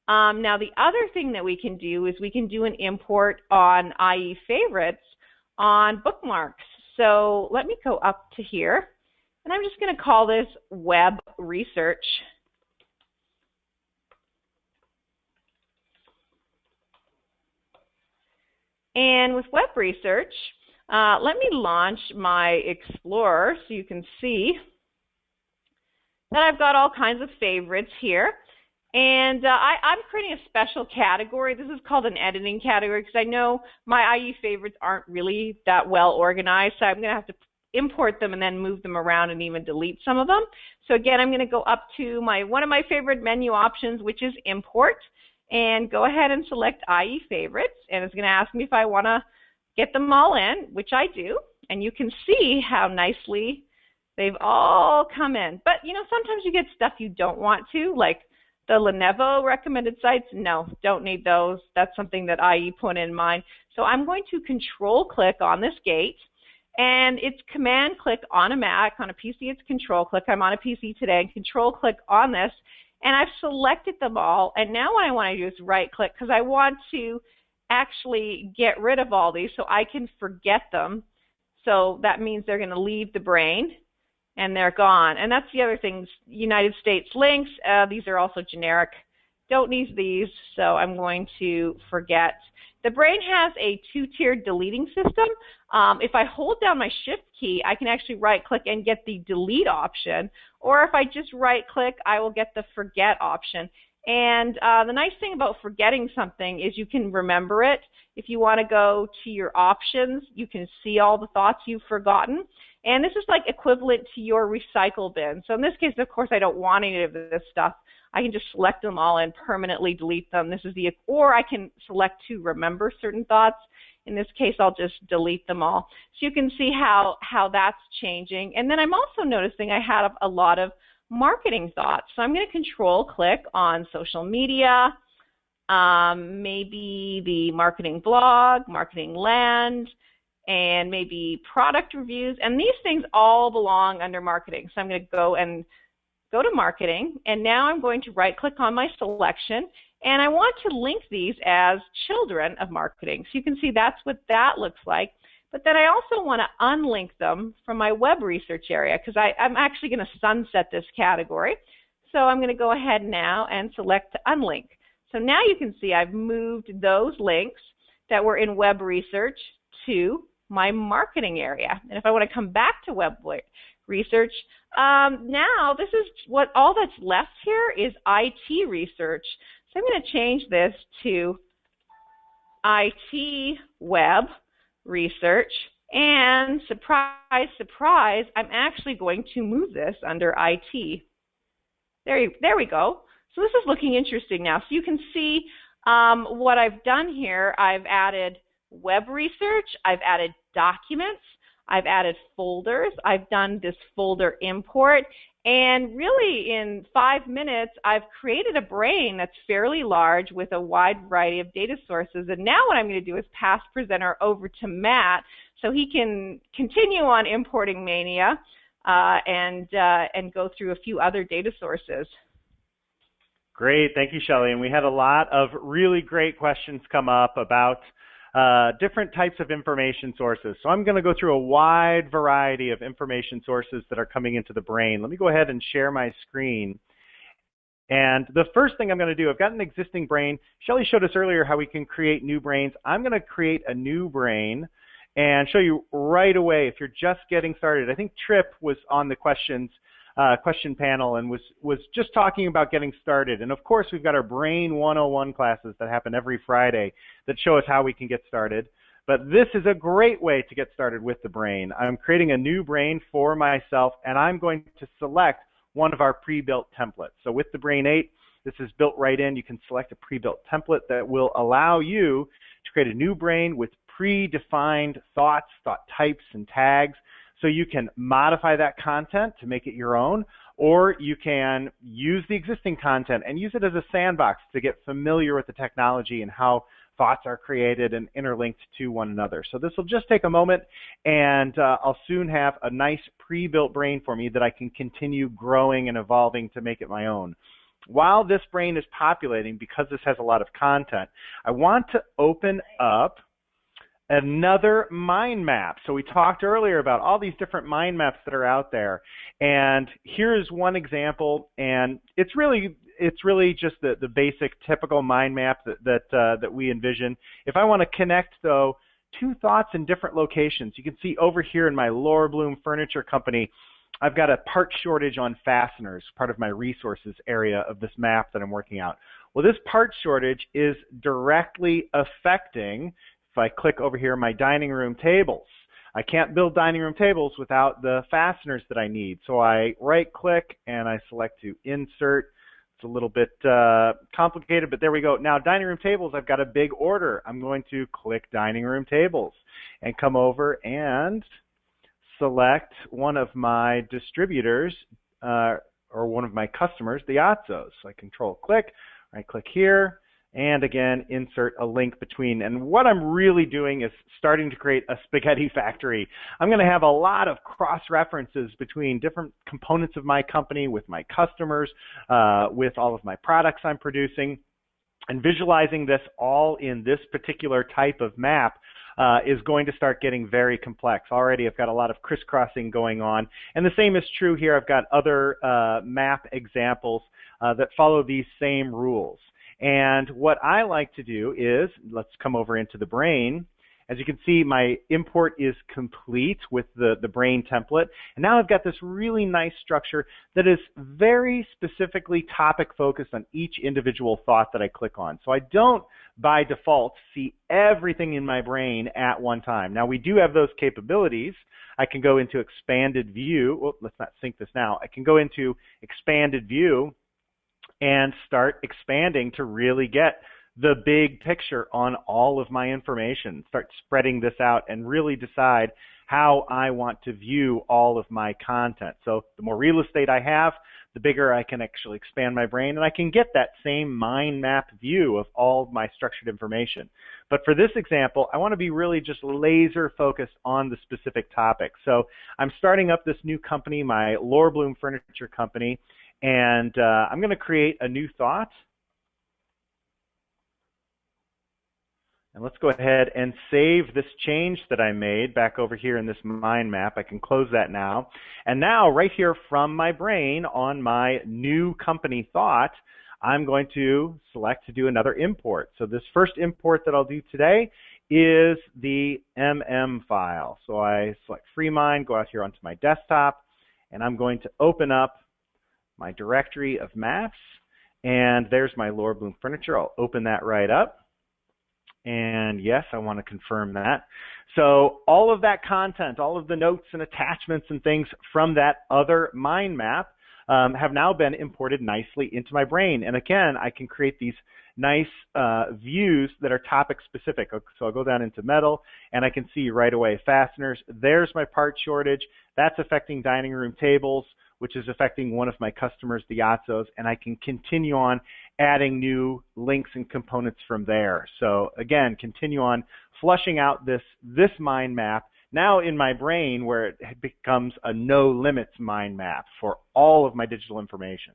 Now the other thing that we can do is we can do an import on IE favorites on bookmarks. So let me go up to here, and I'm just going to call this web research. And with web research, let me launch my Explorer so you can see that I've got all kinds of favorites here. And I'm creating a special category. This is called an editing category because I know my IE favorites aren't really that well organized. So I'm going to have to import them and then move them around and even delete some of them. So again, I'm going to go up to one of my favorite menu options, which is import, and go ahead and select IE favorites. And it's going to ask me if I want to get them all in, which I do. And you can see how nicely they've all come in. But, you know, sometimes you get stuff you don't want to, like the Lenovo recommended sites. No, don't need those. That's something that IE put in mind. So I'm going to control-click on this gate, and it's command-click on a Mac. On a PC, it's control-click. I'm on a PC today, and control-click on this, and I've selected them all. And now what I want to do is right-click because I want to actually get rid of all these so I can forget them. So that means they're going to leave the brain. And they're gone. And that's the other thing, United States links, these are also generic. Don't need these, so I'm going to forget. The brain has a 2-tiered deleting system. If I hold down my shift key, I can actually right-click and get the delete option. Or if I just right-click, I will get the forget option. And the nice thing about forgetting something is you can remember it. If you want to go to your options, you can see all the thoughts you've forgotten. And this is like equivalent to your recycle bin. So in this case, of course, I don't want any of this stuff. I can just select them all and permanently delete them. This is or I can select to remember certain thoughts. In this case, I'll just delete them all. So you can see how that's changing. And then I'm also noticing I have a lot of marketing thoughts. So I'm going to control-click on social media, maybe the marketing blog, marketing land, and maybe product reviews. And these things all belong under marketing. So I'm going to go to marketing. And now I'm going to right-click on my selection. And I want to link these as children of marketing. So you can see that's what that looks like. But then I also want to unlink them from my web research area because I'm actually going to sunset this category. So I'm going to go ahead now and select unlink. So now you can see I've moved those links that were in web research to my marketing area. And if I want to come back to web research, now this is what all that's left here is IT research. So I'm going to change this to IT web research, and surprise, surprise, I'm actually going to move this under IT. There we go. So this is looking interesting now. So you can see what I've done here. I've added web research, I've added documents, I've added folders, I've done this folder import, and really in 5 minutes I've created a brain that's fairly large with a wide variety of data sources. And now what I'm going to do is pass presenter over to Matt so he can continue on importing Mania and go through a few other data sources. Great, thank you, Shelley. And we had a lot of really great questions come up about different types of information sources. So I'm going to go through a wide variety of information sources that are coming into the brain. Let me go ahead and share my screen. And the first thing I'm going to do, I've got an existing brain. Shelley showed us earlier how we can create new brains. I'm going to create a new brain and show you right away if you're just getting started. I think Trip was on the question panel and was just talking about getting started. And of course, we've got our Brain 101 classes that happen every Friday that show us how we can get started. But this is a great way to get started with the brain. I'm creating a new brain for myself, and I'm going to select one of our pre-built templates. So with the Brain 8, this is built right in. You can select a pre-built template that will allow you to create a new brain with predefined thoughts, thought types, and tags. So you can modify that content to make it your own, or you can use the existing content and use it as a sandbox to get familiar with the technology and how thoughts are created and interlinked to one another. So this will just take a moment, and I'll soon have a nice pre-built brain for me that I can continue growing and evolving to make it my own. While this brain is populating, because this has a lot of content, I want to open up another mind map. So we talked earlier about all these different mind maps that are out there, and here's one example, and it's really just the basic typical mind map that we envision. If I want to connect, though, two thoughts in different locations, you can see over here in my Laura Bloom Furniture Company, I've got a part shortage on fasteners, part of my resources area of this map that I'm working out. Well, this part shortage is directly affecting, if I click over here, my dining room tables. I can't build dining room tables without the fasteners that I need. So I right-click and I select to insert. It's a little bit complicated, but there we go. Now, dining room tables, I've got a big order. I'm going to click dining room tables and come over and select one of my distributors or one of my customers, the Atzos. So I control-click, right-click here, and again, insert a link between. And what I'm really doing is starting to create a spaghetti factory. I'm going to have a lot of cross-references between different components of my company, with my customers, with all of my products I'm producing. And visualizing this all in this particular type of map is going to start getting very complex. Already I've got a lot of crisscrossing going on. And the same is true here. I've got other map examples that follow these same rules. And what I like to do is, let's come over into the brain. As you can see, my import is complete with the brain template. And now I've got this really nice structure that is very specifically topic focused on each individual thought that I click on. So I don't, by default, see everything in my brain at one time. Now, we do have those capabilities. I can go into expanded view. Well, let's not sync this now. I can go into expanded view and start expanding to really get the big picture on all of my information, start spreading this out and really decide how I want to view all of my content. So the more real estate I have, the bigger I can actually expand my brain, and I can get that same mind map view of all of my structured information. But for this example, I want to be really just laser focused on the specific topic. So I'm starting up this new company, my Laura Bloom Furniture Company, and I'm going to create a new thought. And let's go ahead and save this change that I made back over here in this mind map. I can close that now. And now right here from my brain on my new company thought, I'm going to select to do another import. So this first import that I'll do today is the file. So I select FreeMind, go out here onto my desktop, and I'm going to open up my directory of maps. And there's my Laura Bloom Furniture. I'll open that right up. And yes, I want to confirm that. So all of that content, all of the notes and attachments and things from that other mind map have now been imported nicely into my brain. And again, I can create these nice views that are topic specific. So I'll go down into metal and I can see right away fasteners. There's my part shortage. That's affecting dining room tables, which is affecting one of my customers, the Yazzos, and I can continue on adding new links and components from there. So again, continue on flushing out this mind map now in my brain where it becomes a no limits mind map for all of my digital information.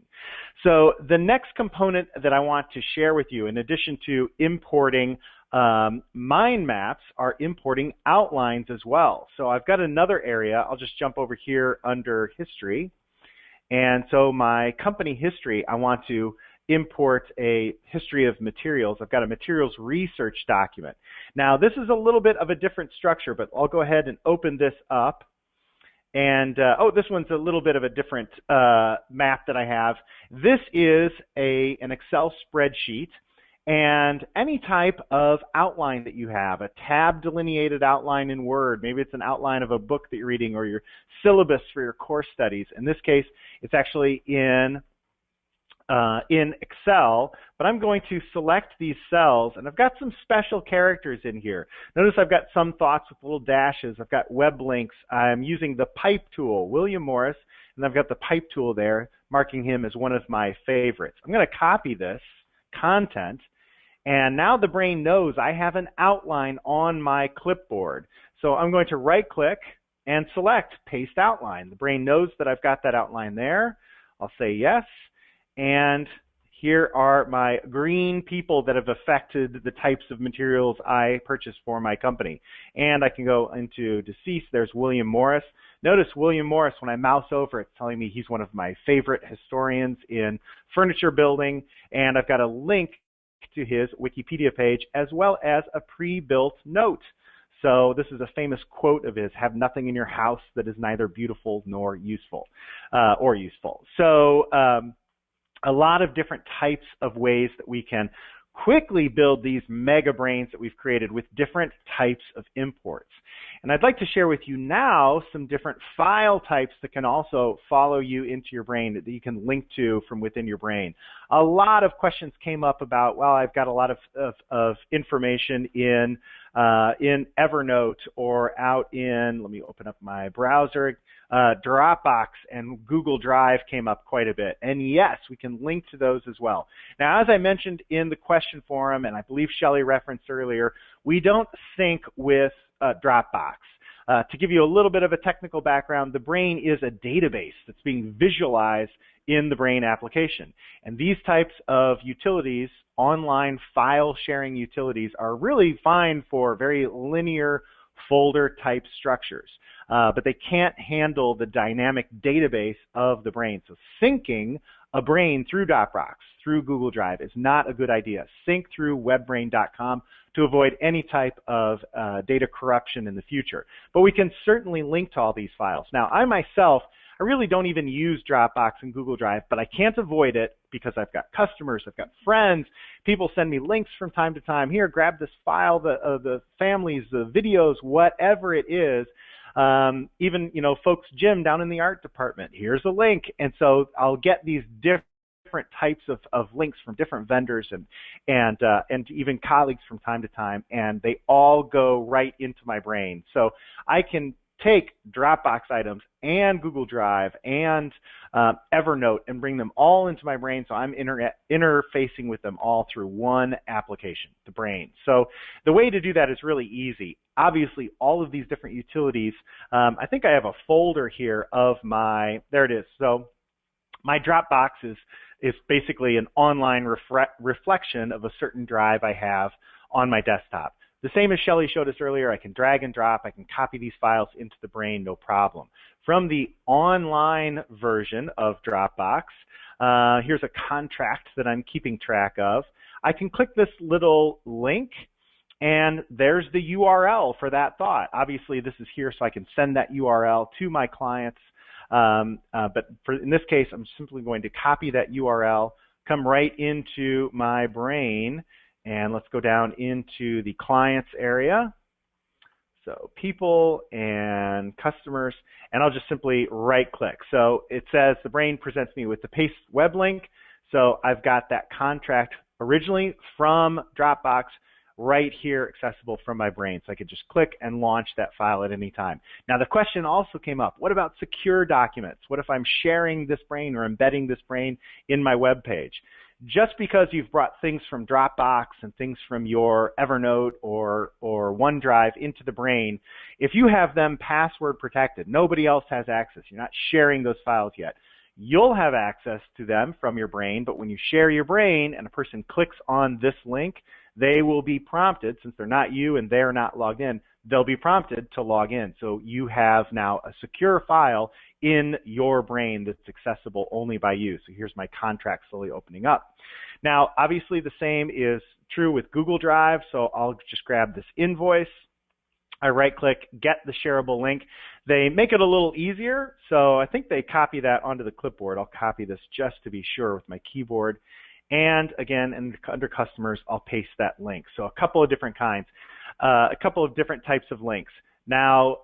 So the next component that I want to share with you, in addition to importing mind maps, are importing outlines as well. So I've got another area. I'll just jump over here under history. And so my company history, I want to import a history of materials. I've got a materials research document. Now this is a little bit of a different structure, but I'll go ahead and open this up. And oh, this one's a little bit of a different map that I have. This is an Excel spreadsheet. And any type of outline that you have, a tab delineated outline in Word, maybe it's an outline of a book that you're reading or your syllabus for your course studies. In this case, it's actually in Excel, but I'm going to select these cells, and I've got some special characters in here. Notice I've got some thoughts with little dashes. I've got web links. I'm using the pipe tool, William Morris, and I've got the pipe tool there, marking him as one of my favorites. I'm going to copy this content. And now the brain knows I have an outline on my clipboard. So I'm going to right click and select paste outline. The brain knows that I've got that outline there. I'll say yes. And here are my green people that have affected the types of materials I purchased for my company. And I can go into deceased. There's William Morris. Notice William Morris, when I mouse over, it's telling me he's one of my favorite historians in furniture building. And I've got a link to his Wikipedia page, as well as a pre-built note. So this is a famous quote of his: "Have nothing in your house that is neither beautiful nor useful." So a lot of different types of ways that we can quickly build these mega brains that we've created with different types of imports. And I'd like to share with you now some different file types that can also follow you into your brain, that you can link to from within your brain. A lot of questions came up about, well, I've got a lot of information in Evernote or out in, let me open up my browser, Dropbox and Google Drive came up quite a bit. And yes, we can link to those as well. Now, as I mentioned in the question forum, and I believe Shelley referenced earlier, we don't sync with Dropbox. To give you a little bit of a technical background, the brain is a database that's being visualized in the brain application. And these types of utilities, online file sharing utilities, are really fine for very linear folder type structures. But they can't handle the dynamic database of the brain. So syncing a brain through Dropbox, through Google Drive, is not a good idea. Sync through webbrain.com to avoid any type of data corruption in the future. But we can certainly link to all these files. Now, I myself, I really don't even use Dropbox and Google Drive, but I can't avoid it because I've got customers, I've got friends, people send me links from time to time. Here, grab this file, the families, the videos, whatever it is. Even, you know, folks' gym down in the art department, here's a link. And so I'll get these different types of links from different vendors and even colleagues from time to time, and they all go right into my brain. So I can take Dropbox items and Google Drive and Evernote and bring them all into my brain, so I'm interfacing with them all through one application, the brain. So the way to do that is really easy. Obviously, all of these different utilities, I think I have a folder here of my, there it is. So my Dropbox is basically an online reflection of a certain drive I have on my desktop. The same as Shelly showed us earlier, I can drag and drop, I can copy these files into the brain, no problem. From the online version of Dropbox, here's a contract that I'm keeping track of. I can click this little link, and there's the URL for that thought. Obviously, this is here so I can send that URL to my clients. But in this case, I'm simply going to copy that URL, come right into my brain, and let's go down into the clients area. So people and customers, and I'll just simply right click. So it says the brain presents me with the paste web link. So I've got that contract originally from Dropbox right here accessible from my brain. So I could just click and launch that file at any time. Now the question also came up, what about secure documents? What if I'm sharing this brain or embedding this brain in my web page? Just because you've brought things from Dropbox and things from your Evernote or OneDrive into the brain, if you have them password protected, nobody else has access, you're not sharing those files yet, you'll have access to them from your brain, but when you share your brain and a person clicks on this link, they will be prompted, since they're not you and they're not logged in, they'll be prompted to log in. So you have now a secure file in your brain that's accessible only by you. So here's my contract slowly opening up. Now, obviously the same is true with Google Drive. So I'll just grab this invoice. I right click, get the shareable link. They make it a little easier. So I think they copy that onto the clipboard. I'll copy this just to be sure with my keyboard. And again, under customers, I'll paste that link. So a couple of different kinds, a couple of different types of links. Now,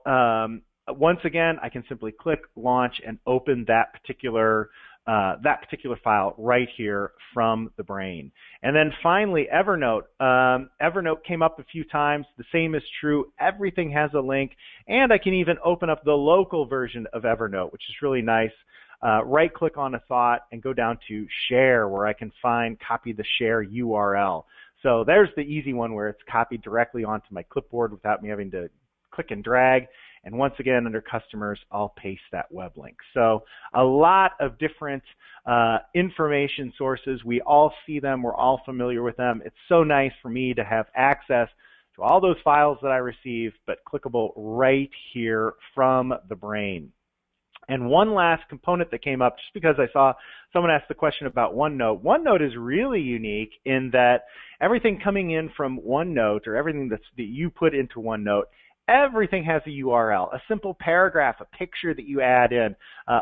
once again, I can simply click launch and open that particular file right here from the brain. And then finally, Evernote. Evernote came up a few times. The same is true. Everything has a link, and I can even open up the local version of Evernote, which is really nice. Right click on a thought and go down to share, where I can copy the share URL. So there's the easy one where it's copied directly onto my clipboard without me having to click and drag. And once again, under customers, I'll paste that web link. So a lot of different information sources. We all see them. We're all familiar with them. It's so nice for me to have access to all those files that I receive, but clickable right here from the brain. And one last component that came up, just because I saw someone ask the question about OneNote. OneNote is really unique in that everything coming in from OneNote, or everything that you put into OneNote, everything has a URL, a simple paragraph, a picture that you add in.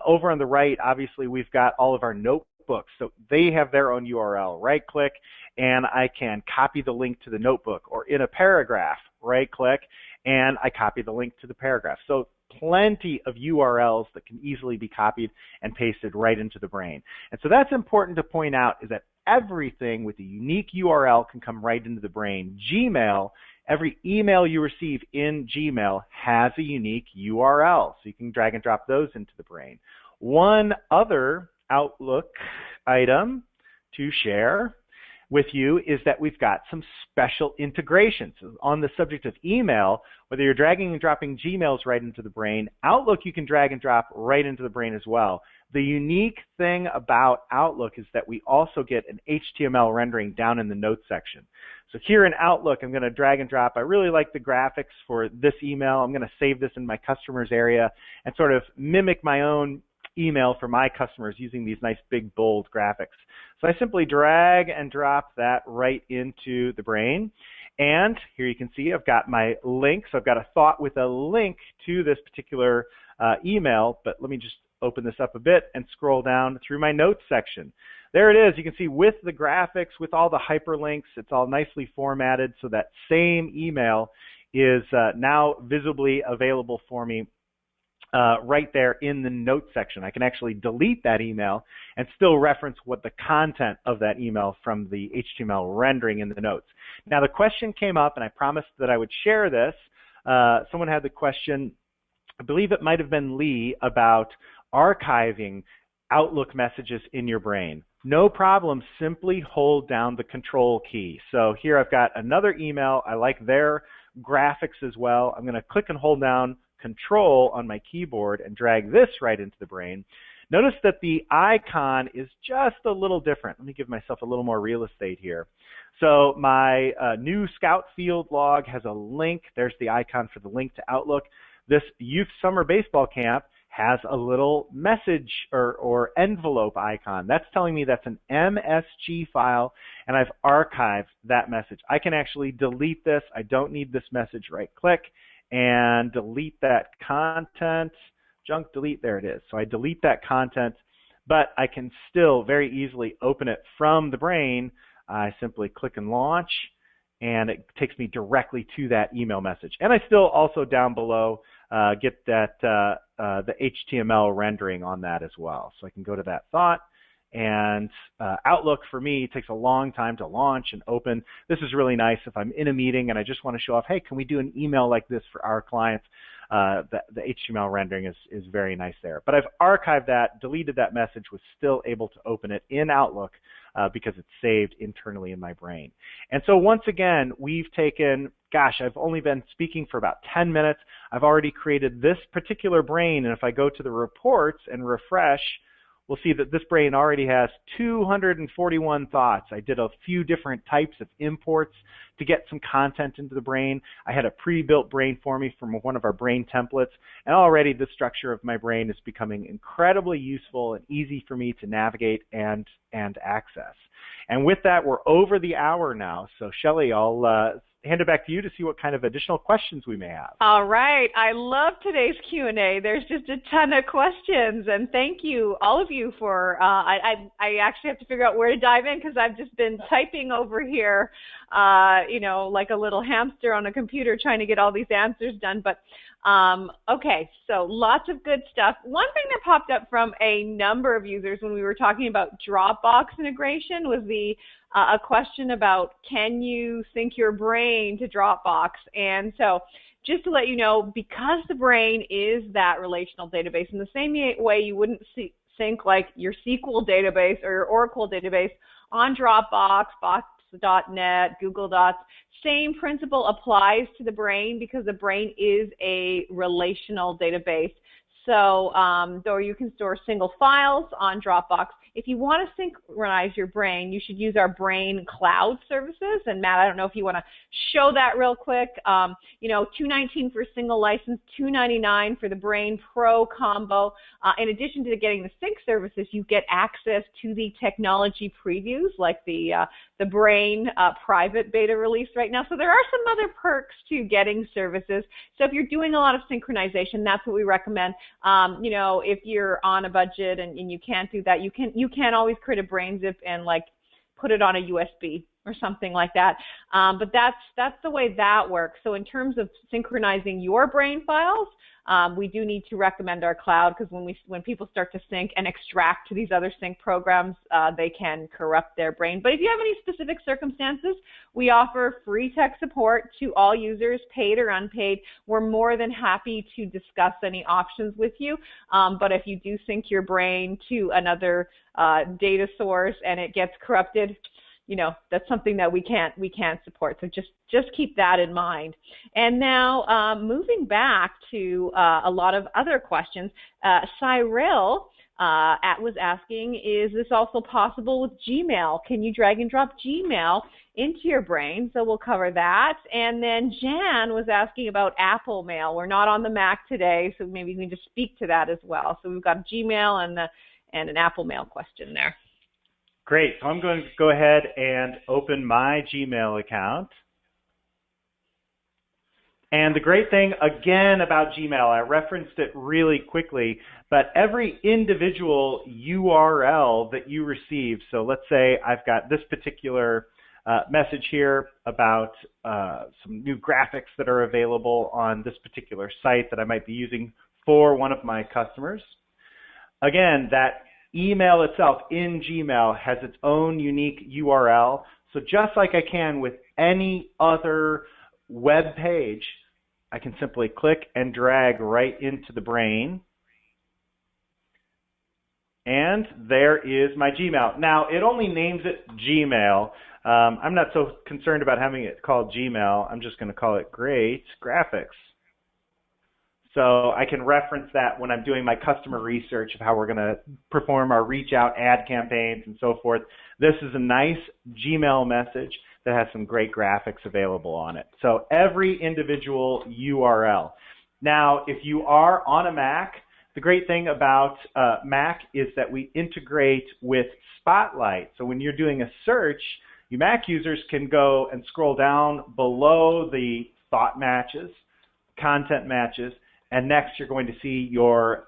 Over on the right, obviously, we've got all of our notebooks. So they have their own URL. Right click, and I can copy the link to the notebook. Or in a paragraph, right click, and I copy the link to the paragraph. So plenty of URLs that can easily be copied and pasted right into the brain. And so that's important to point out, is that everything with a unique URL can come right into the brain. Gmail, every email you receive in Gmail has a unique URL, so you can drag and drop those into the brain. One other Outlook item to share with you is that we've got some special integrations. On the subject of email, whether you're dragging and dropping Gmails right into the brain, Outlook you can drag and drop right into the brain as well. The unique thing about Outlook is that we also get an HTML rendering down in the notes section. So here in Outlook, I'm going to drag and drop. I really like the graphics for this email. I'm going to save this in my customers area and sort of mimic my own email for my customers using these nice big bold graphics. So I simply drag and drop that right into the brain. And here you can see I've got my link. So I've got a thought with a link to this particular email. But let me just open this up a bit and scroll down through my notes section. There it is. You can see with the graphics, with all the hyperlinks, it's all nicely formatted. So that same email is now visibly available for me right there in the notes section. I can actually delete that email and still reference what the content of that email from the HTML rendering in the notes. Now the question came up, and I promised that I would share this. Someone had the question, I believe it might have been Lee, about archiving Outlook messages in your brain. No problem, simply hold down the control key. So here I've got another email. I like their graphics as well. I'm going to click and hold down Control on my keyboard and drag this right into the brain. Notice that the icon is just a little different. Let me give myself a little more real estate here. So my new Scout Field log has a link. There's the icon for the link to Outlook. This Youth Summer Baseball Camp has a little message or envelope icon. That's telling me that's an MSG file, and I've archived that message. I can actually delete this. I don't need this message. Right-click and delete that content. Junk delete, there it is. So I delete that content, but I can still very easily open it from TheBrain. I simply click and launch, and it takes me directly to that email message. And I still also down below get that the HTML rendering on that as well. So I can go to that thought. And Outlook for me takes a long time to launch and open. This is really nice if I'm in a meeting and I just want to show off, hey, can we do an email like this for our clients? The HTML rendering is very nice there. But I've archived that, deleted that message, was still able to open it in Outlook because it's saved internally in my brain. And so once again, we've taken, gosh, I've only been speaking for about 10 minutes. I've already created this particular brain, and if I go to the reports and refresh, we'll see that this brain already has 241 thoughts. I did a few different types of imports to get some content into the brain. I had a pre-built brain for me from one of our brain templates, and already the structure of my brain is becoming incredibly useful and easy for me to navigate and access. And with that, we're over the hour now. So Shelley, I'll hand it back to you to see what kind of additional questions we may have. All right. I love today's Q&A. There's just a ton of questions, and thank you, all of you, for, I actually have to figure out where to dive in because I've just been typing over here, like a little hamster on a computer trying to get all these answers done. But okay, so lots of good stuff. One thing that popped up from a number of users when we were talking about Dropbox integration was a question about, can you sync your brain to Dropbox? And so just to let you know, because TheBrain is that relational database, in the same way you wouldn't sync like your SQL database or your Oracle database on Dropbox, Box.net, Google Docs, same principle applies to TheBrain because TheBrain is a relational database. So though you can store single files on Dropbox, if you want to synchronize your brain, you should use our Brain Cloud services. And Matt, I don't know if you want to show that real quick. $219 for a single license, $299 for the Brain Pro combo. In addition to getting the sync services, you get access to the technology previews, like the Brain private beta release right now. So there are some other perks to getting services. So if you're doing a lot of synchronization, that's what we recommend. If you're on a budget and you can't do that, you can always create a brain zip and like put it on a USB or something like that. But that's the way that works. So in terms of synchronizing your brain files, we do need to recommend our cloud because when people start to sync and extract to these other sync programs, they can corrupt their brain. But if you have any specific circumstances, we offer free tech support to all users, paid or unpaid. We're more than happy to discuss any options with you. But if you do sync your brain to another data source and it gets corrupted, that's something that we can't support. So just keep that in mind. And now moving back to a lot of other questions, Cyril was asking, is this also possible with Gmail? Can you drag and drop Gmail into your brain? So we'll cover that. And then Jan was asking about Apple Mail. We're not on the Mac today, so maybe we can just speak to that as well. So we've got Gmail and an Apple Mail question there. Great. So I'm going to go ahead and open my Gmail account. And the great thing, again, about Gmail, I referenced it really quickly, but every individual URL that you receive, so let's say I've got this particular message here about some new graphics that are available on this particular site that I might be using for one of my customers. Again, that email itself in Gmail has its own unique URL. So just like I can with any other web page, I can simply click and drag right into the brain. And there is my Gmail. Now, it only names it Gmail. I'm not so concerned about having it called Gmail. I'm just going to call it Great Graphics. So I can reference that when I'm doing my customer research of how we're going to perform our reach out ad campaigns and so forth. This is a nice Gmail message that has some great graphics available on it. So every individual URL. Now, if you are on a Mac, the great thing about Mac is that we integrate with Spotlight. So when you're doing a search, you Mac users can go and scroll down below the thought matches, content matches, and next you're going to see your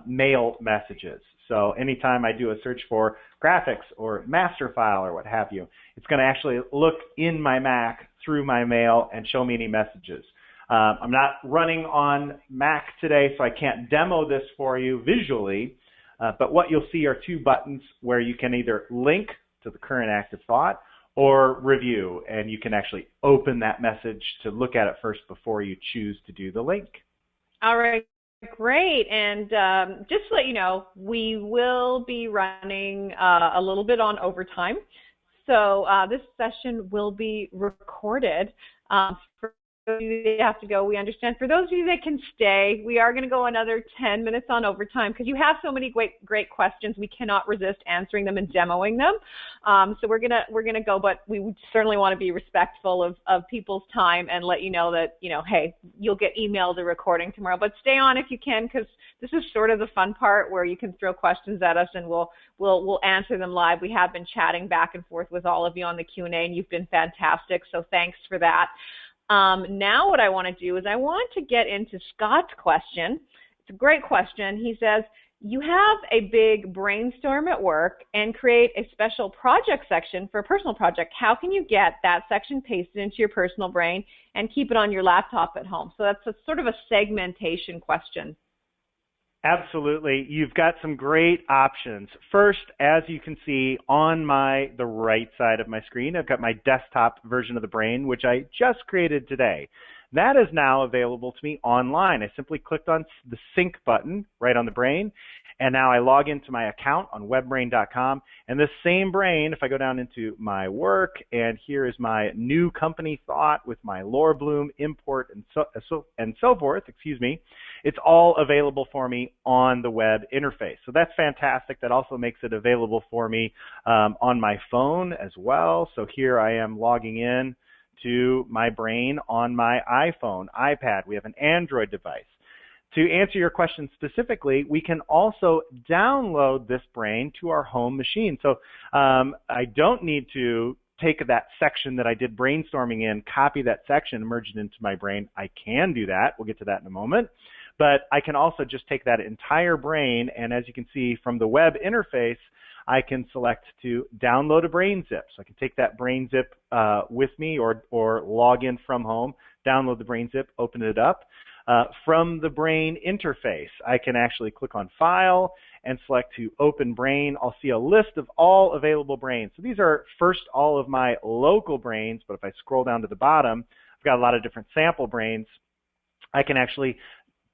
mail messages. So anytime I do a search for graphics or master file or what have you, it's going to actually look in my Mac through my mail and show me any messages. I'm not running on Mac today, so I can't demo this for you visually, but what you'll see are two buttons where you can either link to the current active thought or review, and you can actually open that message to look at it first before you choose to do the link. All right, great. And just to let you know, we will be running a little bit on overtime. So this session will be recorded. For those of you that have to go, we understand. For those of you that can stay, we are going to go another 10 minutes on overtime because you have so many great questions. We cannot resist answering them and demoing them. So we're gonna go, but we certainly want to be respectful of people's time and let you know that, hey, you'll get emailed the recording tomorrow. But stay on if you can, because this is sort of the fun part where you can throw questions at us and we'll answer them live. We have been chatting back and forth with all of you on the Q&A, and you've been fantastic. So thanks for that. Now what I want to do is I want to get into Scott's question. It's a great question. He says, you have a big brainstorm at work and create a special project section for a personal project. How can you get that section pasted into your personal brain and keep it on your laptop at home? So that's a sort of a segmentation question. Absolutely. You've got some great options. First, as you can see on the right side of my screen, I've got my desktop version of TheBrain, which I just created today. That is now available to me online. I simply clicked on the sync button right on TheBrain, and now I log into my account on webbrain.com, and this same brain, if I go down into my work, and here is my new company thought with my lore bloom, import, and so forth, it's all available for me on the web interface. So that's fantastic. That also makes it available for me on my phone as well. So here I am logging in to my brain on my iPhone, iPad. We have an Android device. To answer your question specifically, we can also download this brain to our home machine. So I don't need to take that section that I did brainstorming in, copy that section, merge it into my brain. I can do that. We'll get to that in a moment. But I can also just take that entire brain, and as you can see from the web interface, I can select to download a brain zip. So I can take that brain zip with me or log in from home, download the brain zip, open it up. From the brain interface, I can actually click on File and select to Open Brain. I'll see a list of all available brains. So these are first all of my local brains, but if I scroll down to the bottom, I've got a lot of different sample brains. I can actually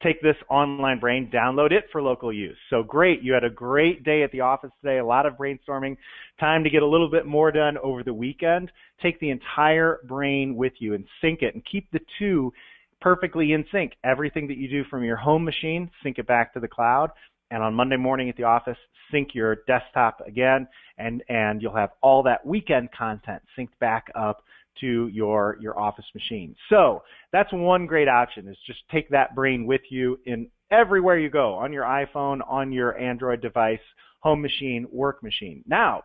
take this online brain, download it for local use. So great, you had a great day at the office today, a lot of brainstorming, time to get a little bit more done over the weekend. Take the entire brain with you and sync it and keep the two perfectly in sync. Everything that you do from your home machine, sync it back to the cloud. And on Monday morning at the office, sync your desktop again, and you'll have all that weekend content synced back up to your office machine. So that's one great option, is just take that brain with you in everywhere you go, on your iPhone, on your Android device, home machine, work machine. Now,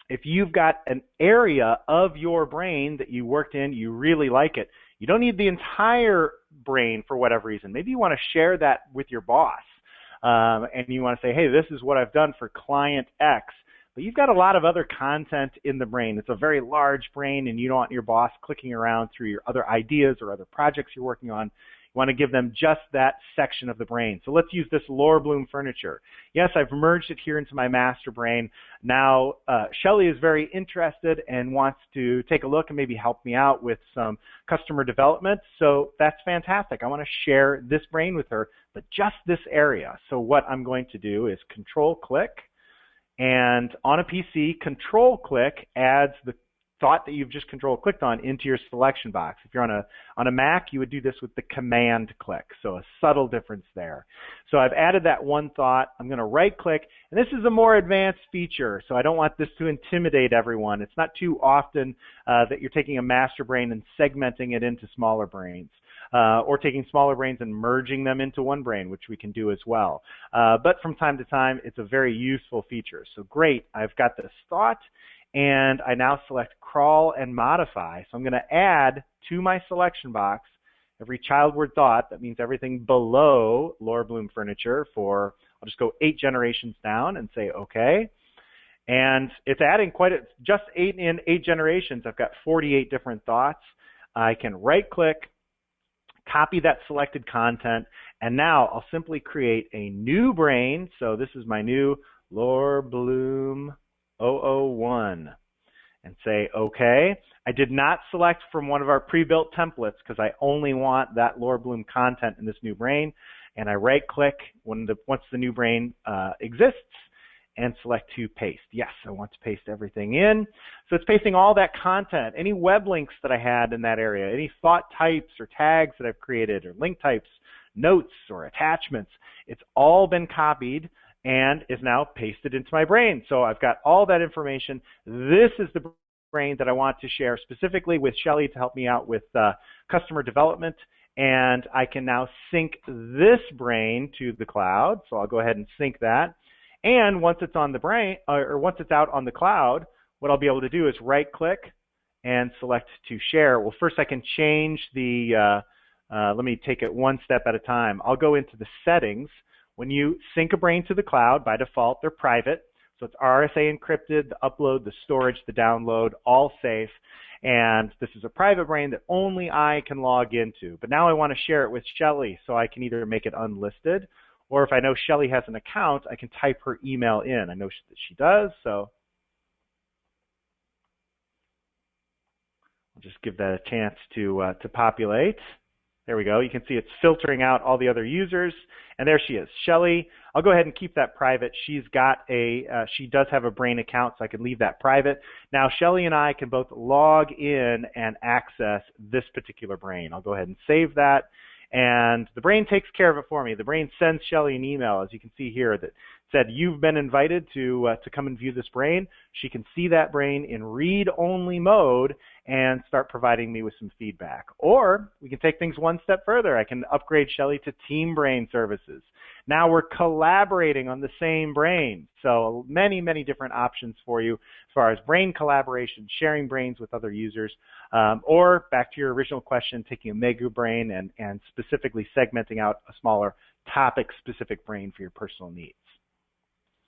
if you've got an area of your brain that you worked in, you really like it, you don't need the entire brain for whatever reason. Maybe you want to share that with your boss, and you want to say, hey, this is what I've done for client X. But you've got a lot of other content in the brain. It's a very large brain, and you don't want your boss clicking around through your other ideas or other projects you're working on. You want to give them just that section of the brain. So let's use this Lore Bloom furniture. Yes, I've merged it here into my master brain. Now, Shelley is very interested and wants to take a look and maybe help me out with some customer development. So that's fantastic. I want to share this brain with her, but just this area. So what I'm going to do is Control-click. And on a PC, Control-click adds the thought that you've just control-clicked on into your selection box. If you're on a Mac, you would do this with the command click, so a subtle difference there. So I've added that one thought. I'm going to right-click, and this is a more advanced feature, so I don't want this to intimidate everyone. It's not too often that you're taking a master brain and segmenting it into smaller brains. Or taking smaller brains and merging them into one brain, which we can do as well. But from time to time, it's a very useful feature. So great, I've got this thought, and I now select crawl and modify. So I'm going to add to my selection box every childward thought. That means everything below Laura Bloom Furniture for, I'll just go 8 generations down and say OK. And it's adding just 8 in 8 generations. I've got 48 different thoughts. I can right-click, copy that selected content, and now I'll simply create a new brain. So this is my new Laura Bloom 001 and say OK. I did not select from one of our pre-built templates because I only want that Laura Bloom content in this new brain, and I right-click once the new brain exists and select to paste. Yes, I want to paste everything in. So it's pasting all that content, any web links that I had in that area, any thought types or tags that I've created, or link types, notes or attachments. It's all been copied and is now pasted into my brain. So I've got all that information. This is the brain that I want to share specifically with Shelly to help me out with customer development. And I can now sync this brain to the cloud. So I'll go ahead and sync that. And once it's on the brain, or once it's out on the cloud, what I'll be able to do is right-click and select to share. Well, first I can change the, let me take it one step at a time. I'll go into the settings. When you sync a brain to the cloud, by default, they're private. So it's RSA encrypted, the upload, the storage, the download, all safe. And this is a private brain that only I can log into. But now I want to share it with Shelly, so I can either make it unlisted, or if I know Shelly has an account, I can type her email in. I know that she does, so I'll just give that a chance to populate. There we go. You can see it's filtering out all the other users, and there she is, Shelly. I'll go ahead and keep that private. She does have a brain account, so I can leave that private. Now, Shelly and I can both log in and access this particular brain. I'll go ahead and save that. And the brain takes care of it for me. The brain sends Shelly an email, as you can see here, that said, you've been invited to come and view this brain. She can see that brain in read-only mode and start providing me with some feedback. Or we can take things one step further. I can upgrade Shelly to Team Brain services. Now we're collaborating on the same brain. So many, many different options for you as far as brain collaboration, sharing brains with other users, or back to your original question, taking a MegaBrain and specifically segmenting out a smaller topic-specific brain for your personal needs.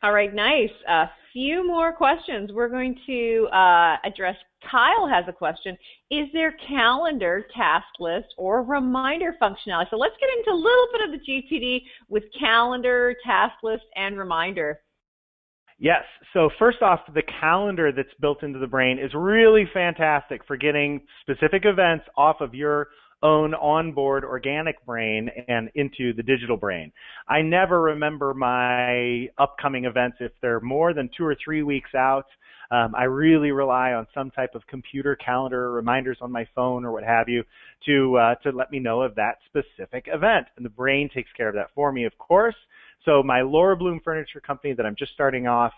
All right, nice. A few more questions. We're going to address, Kyle has a question. Is there calendar, task list, or reminder functionality? So let's get into a little bit of the GTD with calendar, task list, and reminder. Yes. So first off, the calendar that's built into the brain is really fantastic for getting specific events off of your own onboard organic brain and into the digital brain. I never remember my upcoming events if they're more than 2 or 3 weeks out. I really rely on some type of computer calendar, reminders on my phone or what have you, to let me know of that specific event. And the brain takes care of that for me, of course. So my Laura Bloom Furniture Company that I'm just starting off,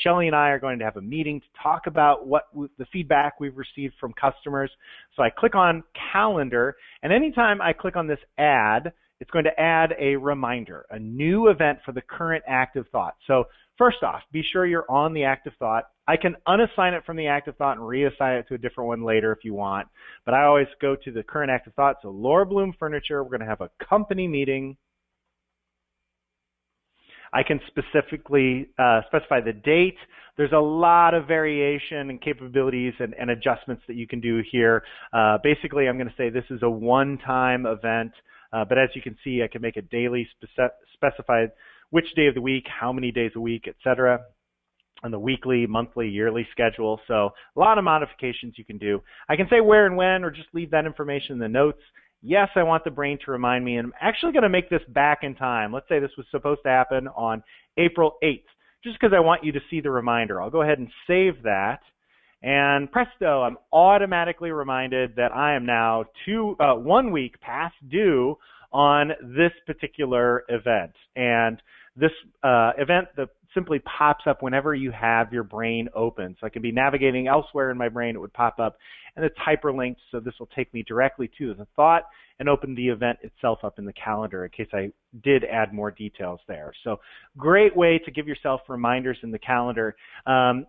Shelly and I are going to have a meeting to talk about what the feedback we've received from customers. So I click on calendar, and anytime I click on this add, it's going to add a reminder, a new event for the current active thought. So first off, be sure you're on the active thought. I can unassign it from the active thought and reassign it to a different one later if you want, but I always go to the current active thought. So Laura Bloom Furniture, we're going to have a company meeting. I can specifically specify the date. There's a lot of variation and capabilities and adjustments that you can do here. Basically, I'm going to say this is a one-time event, but as you can see, I can make it daily, specify which day of the week, how many days a week, etc., and the weekly, monthly, yearly schedule. So a lot of modifications you can do. I can say where and when, or just leave that information in the notes. Yes, I want the brain to remind me, and I'm actually going to make this back in time. Let's say this was supposed to happen on April 8th, just because I want you to see the reminder. I'll go ahead and save that, And presto, I'm automatically reminded that I am now 1 week past due on this particular event. And this event that simply pops up whenever you have your brain open. So I can be navigating elsewhere in my brain, it would pop up, and it's hyperlinked, so this will take me directly to the thought and open the event itself up in the calendar in case I did add more details there. So great way to give yourself reminders in the calendar.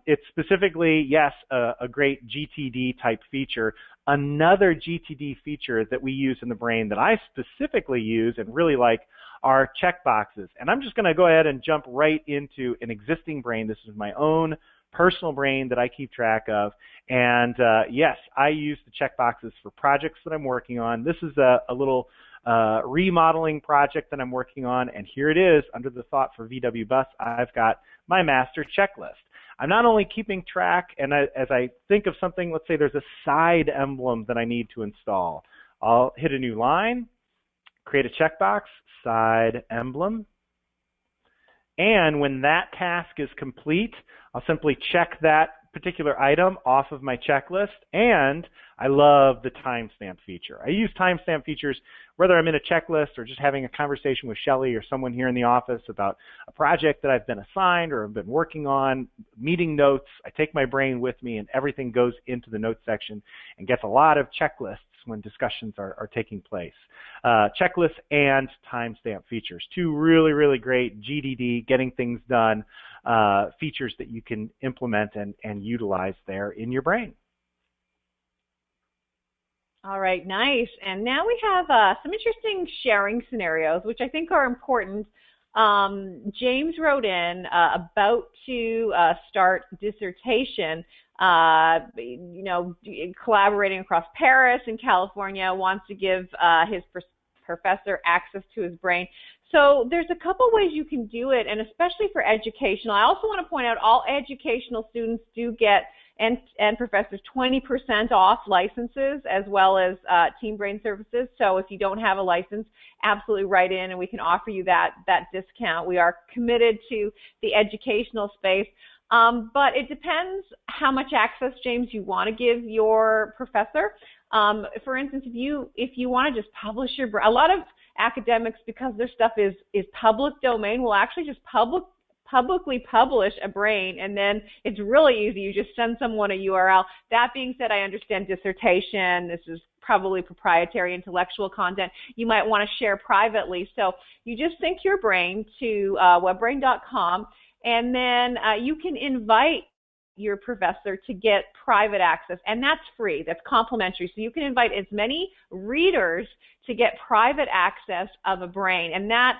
It's specifically, yes, a great GTD type feature. Another GTD feature that we use in the brain that I specifically use and really like are checkboxes. And I'm just going to go ahead and jump right into an existing brain. This is my own personal brain that I keep track of. And yes, I use the checkboxes for projects that I'm working on. This is a little remodeling project that I'm working on. And here it is under the thought for VW Bus. I've got my master checklist. I'm not only keeping track, and as I think of something, let's say there's a side emblem that I need to install. I'll hit a new line, create a checkbox, side emblem, and when that task is complete, I'll simply check that particular item off of my checklist. And I love the timestamp feature. I use timestamp features whether I'm in a checklist or just having a conversation with Shelly or someone here in the office about a project that I've been assigned or have been working on, meeting notes. I take my brain with me and everything goes into the notes section and gets a lot of checklists when discussions are taking place. Checklists and timestamp features. Two really, really great GDD, getting things done, features that you can implement and utilize there in your brain. All right, nice. And now we have some interesting sharing scenarios, which I think are important. James wrote in about to start dissertation, collaborating across Paris and California, wants to give his professor access to his brain. So there's a couple ways you can do it, and especially for educational. I also want to point out all educational students do get, and professors, 20% off licenses as well as Team Brain services. So if you don't have a license, absolutely write in and we can offer you that discount. We are committed to the educational space. But it depends how much access, James, you want to give your professor. For instance, if you want to just publish a lot of academics, because their stuff is public domain, will actually just publicly publish a brain, and then it's really easy. You just send someone a URL. That being said, I understand dissertation. This is probably proprietary intellectual content you might want to share privately. So you just sync your brain to webbrain.com, and then you can invite your professor to get private access, and that's free. That's complimentary. So you can invite as many readers to get private access of a brain, and that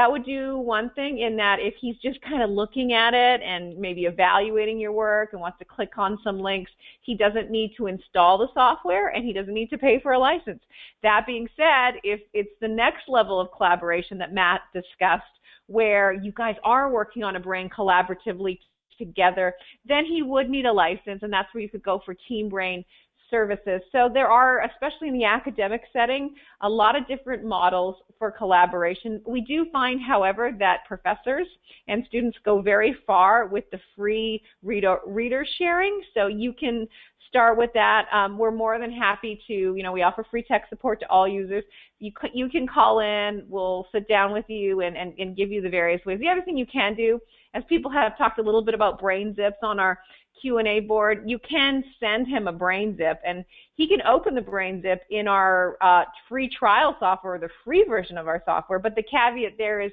would do one thing, in that if he's just kind of looking at it and maybe evaluating your work and wants to click on some links, he doesn't need to install the software and he doesn't need to pay for a license. That being said, if it's the next level of collaboration that Matt discussed, where you guys are working on a brain collaboratively together, then he would need a license, and that's where you could go for Team Brain services. So there are, especially in the academic setting, a lot of different models for collaboration. We do find, however, that professors and students go very far with the free reader sharing, so you can start with that. We're more than happy to, we offer free tech support to all users. You can call in, we'll sit down with you and give you the various ways. The other thing you can do, as people have talked a little bit about brain zips on our Q&A board, you can send him a brain zip, and he can open the brain zip in our free trial software, the free version of our software. But the caveat there is,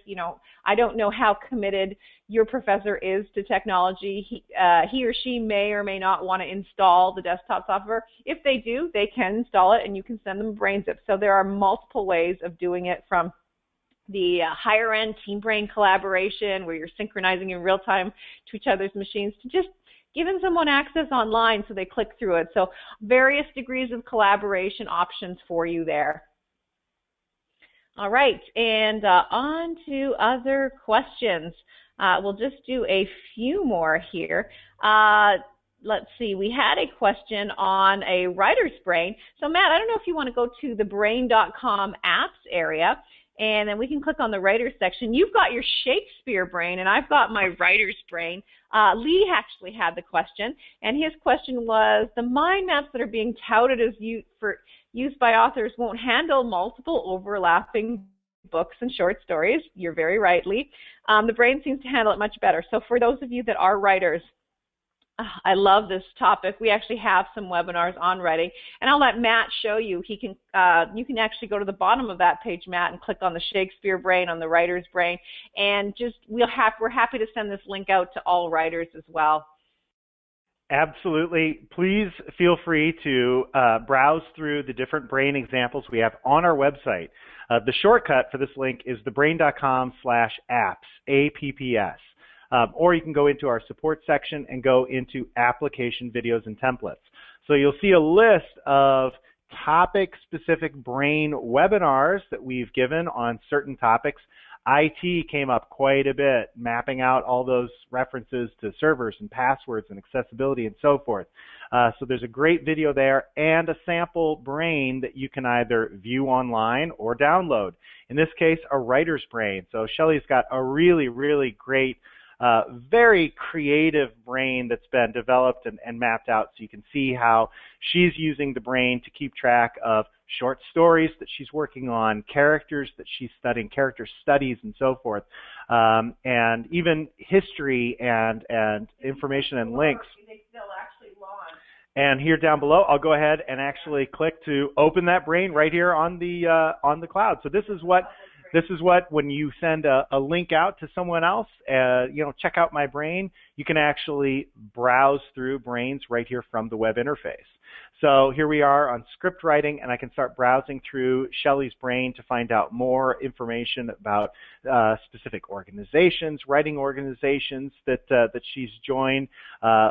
I don't know how committed your professor is to technology. He or she may or may not want to install the desktop software. If they do, they can install it, and you can send them a brain zip. So there are multiple ways of doing it, from the higher end Team Brain collaboration, where you're synchronizing in real time to each other's machines, to just giving someone access online so they click through it. So various degrees of collaboration options for you there. All right, and on to other questions. We'll just do a few more here. Let's see, we had a question on a writer's brain. So Matt, I don't know if you want to go to TheBrain.com apps area, and then we can click on the writer's section. You've got your Shakespeare brain, and I've got my writer's brain. Lee actually had the question, and his question was, the mind maps that are being touted as used by authors won't handle multiple overlapping books and short stories. You're very right, Lee. The brain seems to handle it much better. So for those of you that are writers, I love this topic. We actually have some webinars on writing, and I'll let Matt show you. You can actually go to the bottom of that page, Matt, and click on the Shakespeare brain, on the writer's brain, and we're happy to send this link out to all writers as well. Absolutely. Please feel free to browse through the different brain examples we have on our website. The shortcut for this link is thebrain.com/apps, APPS. Or you can go into our support section and go into application videos and templates. So you'll see a list of topic-specific brain webinars that we've given on certain topics. IT came up quite a bit, mapping out all those references to servers and passwords and accessibility and so forth. So there's a great video there and a sample brain that you can either view online or download. In this case, a writer's brain. So Shelley's got a really, really great very creative brain that's been developed and mapped out, so you can see how she's using the brain to keep track of short stories that she's working on, characters that she's studying, character studies and so forth, and even history and information and links. And here down below, I'll go ahead and actually click to open that brain right here on the cloud. So this is what, when you send a link out to someone else, check out my brain, you can actually browse through brains right here from the web interface. So here we are on script writing, and I can start browsing through Shelley's brain to find out more information about specific organizations, writing organizations that she's joined,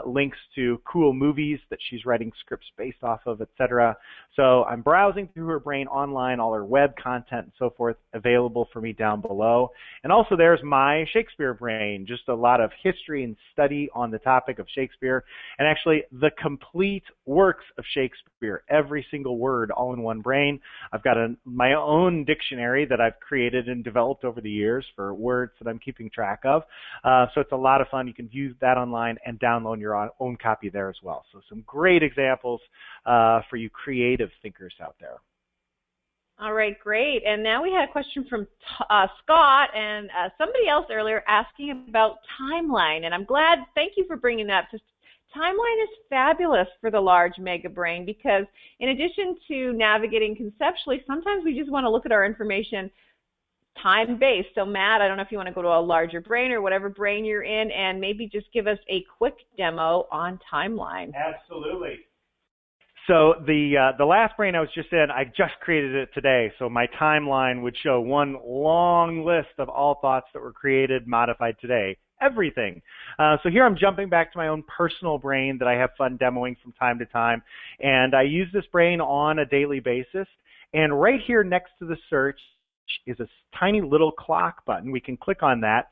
links to cool movies that she's writing scripts based off of, etc. So I'm browsing through her brain online, all her web content and so forth available for me down below. And also there's my Shakespeare brain, just a lot of history and study on the topic of Shakespeare, and actually the complete works of Shakespeare, every single word all in one brain. I've got my own dictionary that I've created and developed over the years for words that I'm keeping track of. So it's a lot of fun. You can view that online and download your own copy there as well. So some great examples for you creative thinkers out there. All right, great. And now we had a question from Scott and somebody else earlier asking about timeline. And I'm glad, thank you for bringing that. Timeline is fabulous for the large mega brain because in addition to navigating conceptually, sometimes we just want to look at our information time-based. So Matt, I don't know if you want to go to a larger brain or whatever brain you're in and maybe just give us a quick demo on timeline. Absolutely. So the last brain I was just in, I just created it today. So my timeline would show one long list of all thoughts that were created, modified today. Everything. So here I'm jumping back to my own personal brain that I have fun demoing from time to time. And I use this brain on a daily basis. And right here next to the search is a tiny little clock button. We can click on that.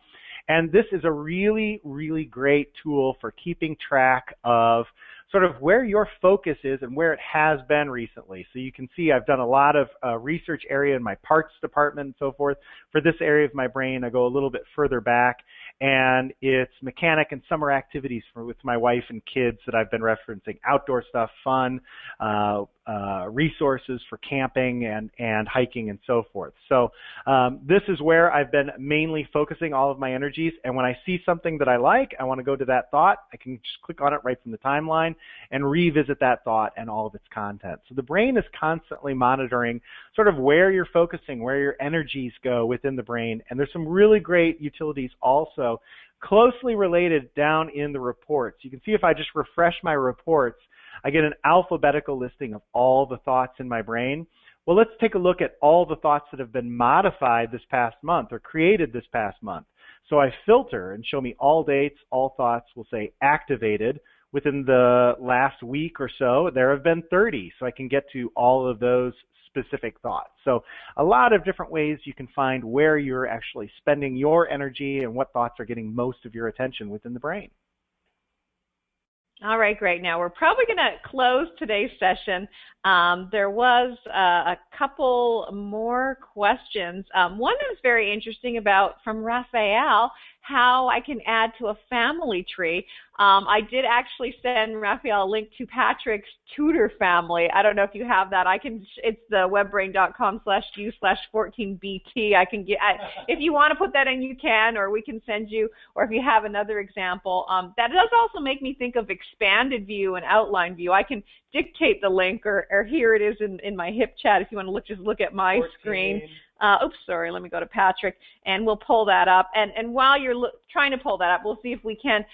And this is a really, really great tool for keeping track of sort of where your focus is and where it has been recently. So you can see I've done a lot of research area in my parts department and so forth. For this area of my brain, I go a little bit further back, and it's mechanic and summer activities with my wife and kids that I've been referencing, outdoor stuff, fun, resources for camping and hiking and so forth. So this is where I've been mainly focusing all of my energies, and when I see something that I like, I want to go to that thought, I can just click on it right from the timeline and revisit that thought and all of its content. So the brain is constantly monitoring sort of where you're focusing, where your energies go within the brain, and there's some really great utilities also closely related down in the reports. You can see if I just refresh my reports, I get an alphabetical listing of all the thoughts in my brain. Well, let's take a look at all the thoughts that have been modified this past month or created this past month. So I filter and show me all dates, all thoughts will say activated. Within the last week or so, there have been 30, so I can get to all of those specific thoughts. So a lot of different ways you can find where you're actually spending your energy and what thoughts are getting most of your attention within the brain. All right, great. Now we're probably going to close today's session. There was a couple more questions. One is very interesting about from Raphael, how I can add to a family tree. I did actually send Raphael a link to Patrick's tutor family. I don't know if you have that. It's the webbrain.com/u/14bt. If you want to put that in, you can, or we can send you, or if you have another example. That does also make me think of expanded view and outline view. I can dictate the link, or here it is in my HIP chat if you want to just look at my 14. Screen. Oops, sorry, let me go to Patrick, and we'll pull that up. And while you're trying to pull that up, we'll see if we can.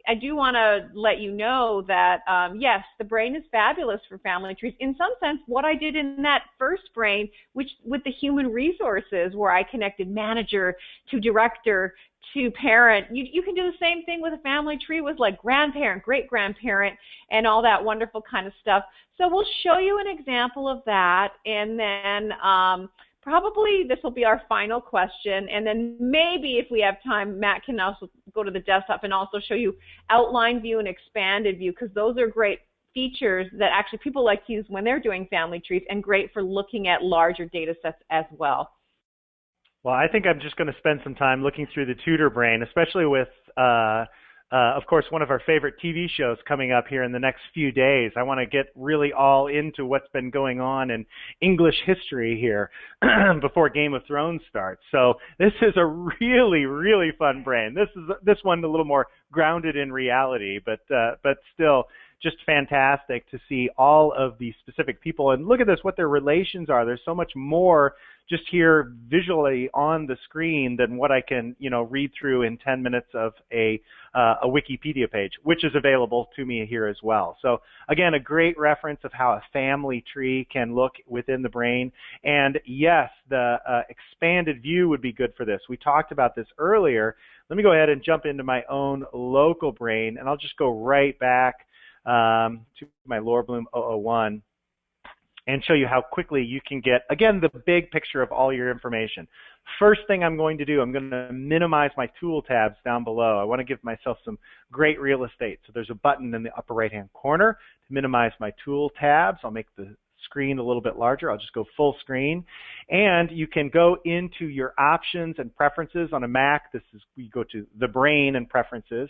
I do want to let you know that, yes, the brain is fabulous for family trees. In some sense, what I did in that first brain, which with the human resources, where I connected manager to director to parent, you can do the same thing with a family tree with like grandparent, great-grandparent, and all that wonderful kind of stuff. So we'll show you an example of that, and then probably this will be our final question, and then maybe if we have time, Matt can also go to the desktop and also show you outline view and expanded view, because those are great features that actually people like to use when they're doing family trees, and great for looking at larger data sets as well. Well, I think I'm just going to spend some time looking through the tutor brain, especially with of course, one of our favorite TV shows coming up here in the next few days. I want to get really all into what's been going on in English history here before Game of Thrones starts. So this is a really, really fun brain. This one a little more grounded in reality, but still just fantastic to see all of these specific people. And look at this, what their relations are. There's so much more just here visually on the screen than what I can, read through in 10 minutes of a Wikipedia page, which is available to me here as well. So again, a great reference of how a family tree can look within the brain. And yes, the expanded view would be good for this. We talked about this earlier. Let me go ahead and jump into my own local brain, and I'll just go right back to my Laura Bloom 001. And show you how quickly you can get, again, the big picture of all your information. First thing I'm going to do, I'm going to minimize my tool tabs down below. I want to give myself some great real estate. So there's a button in the upper right-hand corner to minimize my tool tabs. I'll make the screen a little bit larger. I'll just go full screen. And you can go into your options and preferences on a Mac. We go to TheBrain and preferences.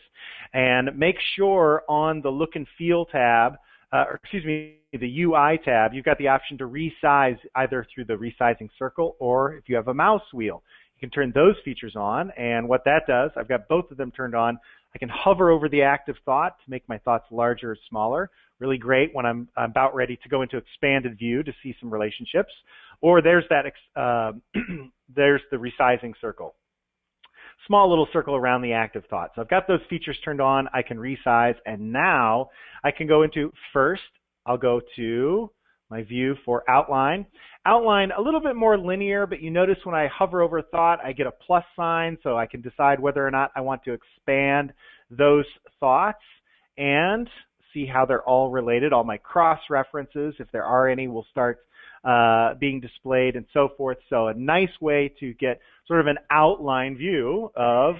And make sure on the look and feel tab, the UI tab, you've got the option to resize either through the resizing circle, or if you have a mouse wheel, you can turn those features on. And what that does, I've got both of them turned on. I can hover over the active thought to make my thoughts larger or smaller. Really great when I'm about ready to go into expanded view to see some relationships. Or there's there's the resizing circle. Small little circle around the active thought. So I've got those features turned on. I can resize, and now I can go into first. I'll go to my view for outline. Outline, a little bit more linear, but you notice when I hover over thought, I get a plus sign, so I can decide whether or not I want to expand those thoughts and see how they're all related. All my cross references, if there are any, will start being displayed and so forth. So a nice way to get sort of an outline view of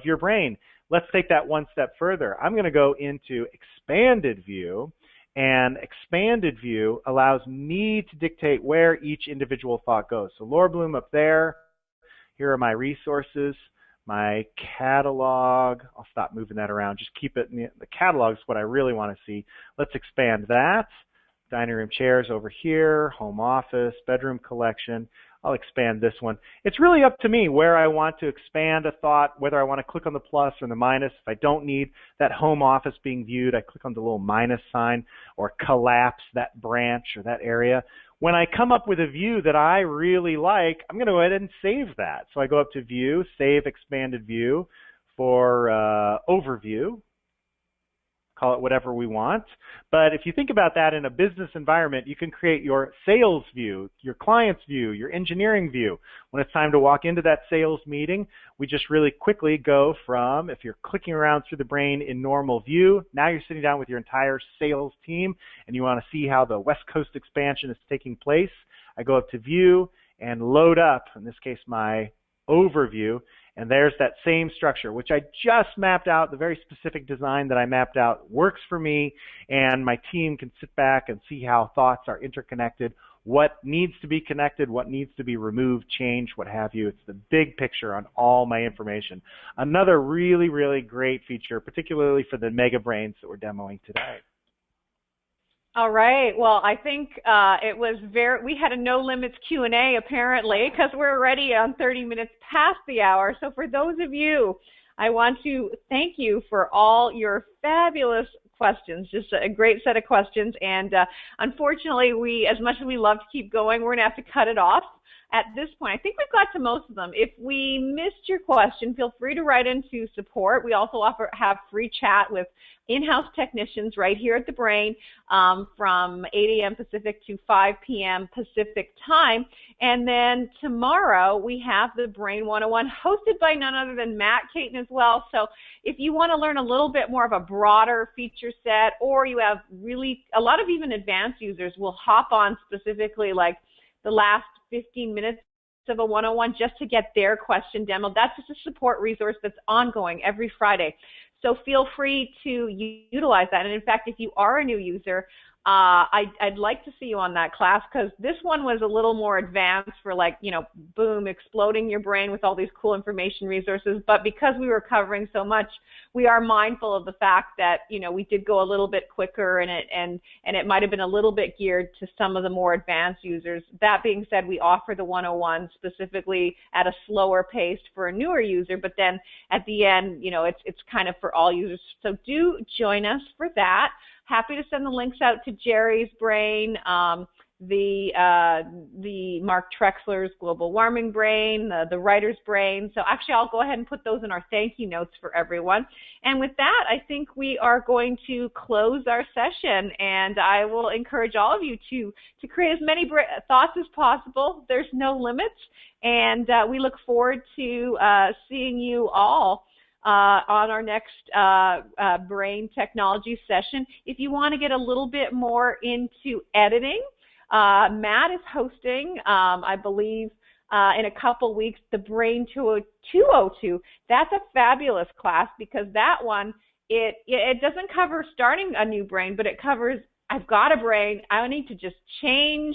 your brain. Let's take that one step further. I'm going to go into expanded view, and expanded view allows me to dictate where each individual thought goes. So Laura Bloom up there. Here are my resources, my catalog. I'll stop moving that around. Just keep it in the catalog is what I really want to see. Let's expand that. Dining room chairs over here, home office, bedroom collection. I'll expand this one. It's really up to me where I want to expand a thought, whether I want to click on the plus or the minus. If I don't need that home office being viewed, I click on the little minus sign or collapse that branch or that area. When I come up with a view that I really like, I'm going to go ahead and save that. So I go up to View, Save Expanded View for Overview. Call it whatever we want. But if you think about that in a business environment, you can create your sales view, your client's view, your engineering view. When it's time to walk into that sales meeting, we just really quickly go from, if you're clicking around through the brain in normal view, now you're sitting down with your entire sales team and you want to see how the West Coast expansion is taking place. I go up to View and load up, in this case, my overview, And there's that same structure, which I just mapped out. The very specific design that I mapped out works for me, and my team can sit back and see how thoughts are interconnected, what needs to be connected, what needs to be removed, changed, what have you. It's the big picture on all my information. Another really, really great feature, particularly for the MegaBrains that we're demoing today. All right. Well, I think we had a no limits Q&A apparently, because we're already on 30 minutes past the hour. So for those of you, I want to thank you for all your fabulous questions, just a great set of questions. And unfortunately, as much as we love to keep going, we're going to have to cut it off at this point. I think we've got to most of them. If we missed your question, feel free to write into support. We also have free chat with in-house technicians right here at TheBrain from 8 a.m. Pacific to 5 p.m. Pacific time. And then tomorrow we have TheBrain 101 hosted by none other than Matt Caton as well. So if you want to learn a little bit more of a broader feature set, or you have really a lot of even advanced users will hop on specifically like the last 15 minutes of a 101 just to get their question demoed. That's just a support resource that's ongoing every Friday. So feel free to utilize that. And in fact, if you are a new user, I'd like to see you on that class, because this one was a little more advanced for, like, boom, exploding your brain with all these cool information resources. But because we were covering so much, we are mindful of the fact that, we did go a little bit quicker, and it might have been a little bit geared to some of the more advanced users. That being said, we offer the 101 specifically at a slower pace for a newer user, but then at the end, it's kind of for all users. So do join us for that. Happy to send the links out to Jerry's brain, the Mark Trexler's global warming brain, the writer's brain. So actually, I'll go ahead and put those in our thank you notes for everyone. And with that, I think we are going to close our session, and I will encourage all of you to create as many thoughts as possible. There's no limits, and we look forward to seeing you all on our next brain technology session. If you want to get a little bit more into editing, Matt is hosting, I believe, in a couple weeks, the Brain 202. That's a fabulous class, because that one, it doesn't cover starting a new brain, but it covers, I've got a brain, I need to just change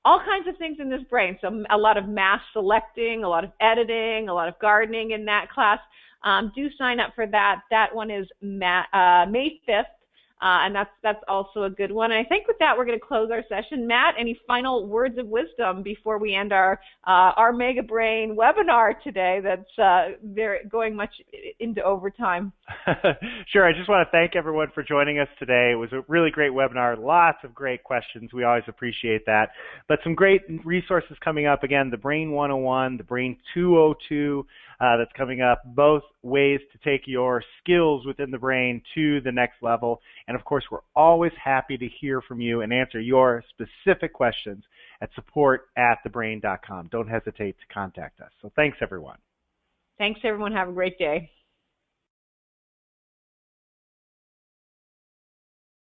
all kinds of things in this brain. So a lot of mass selecting, a lot of editing, a lot of gardening in that class. Do sign up for that. That one is May 5th, and that's also a good one. And I think with that, we're going to close our session. Matt, any final words of wisdom before we end our MegaBrain webinar today that's going much into overtime? Sure. I just want to thank everyone for joining us today. It was a really great webinar. Lots of great questions. We always appreciate that. But some great resources coming up. Again, the Brain 101, the Brain 202, that's coming up. Both ways to take your skills within the brain to the next level. And of course, we're always happy to hear from you and answer your specific questions at support@thebrain.com. Don't hesitate to contact us. So thanks, everyone. Thanks, everyone. Have a great day.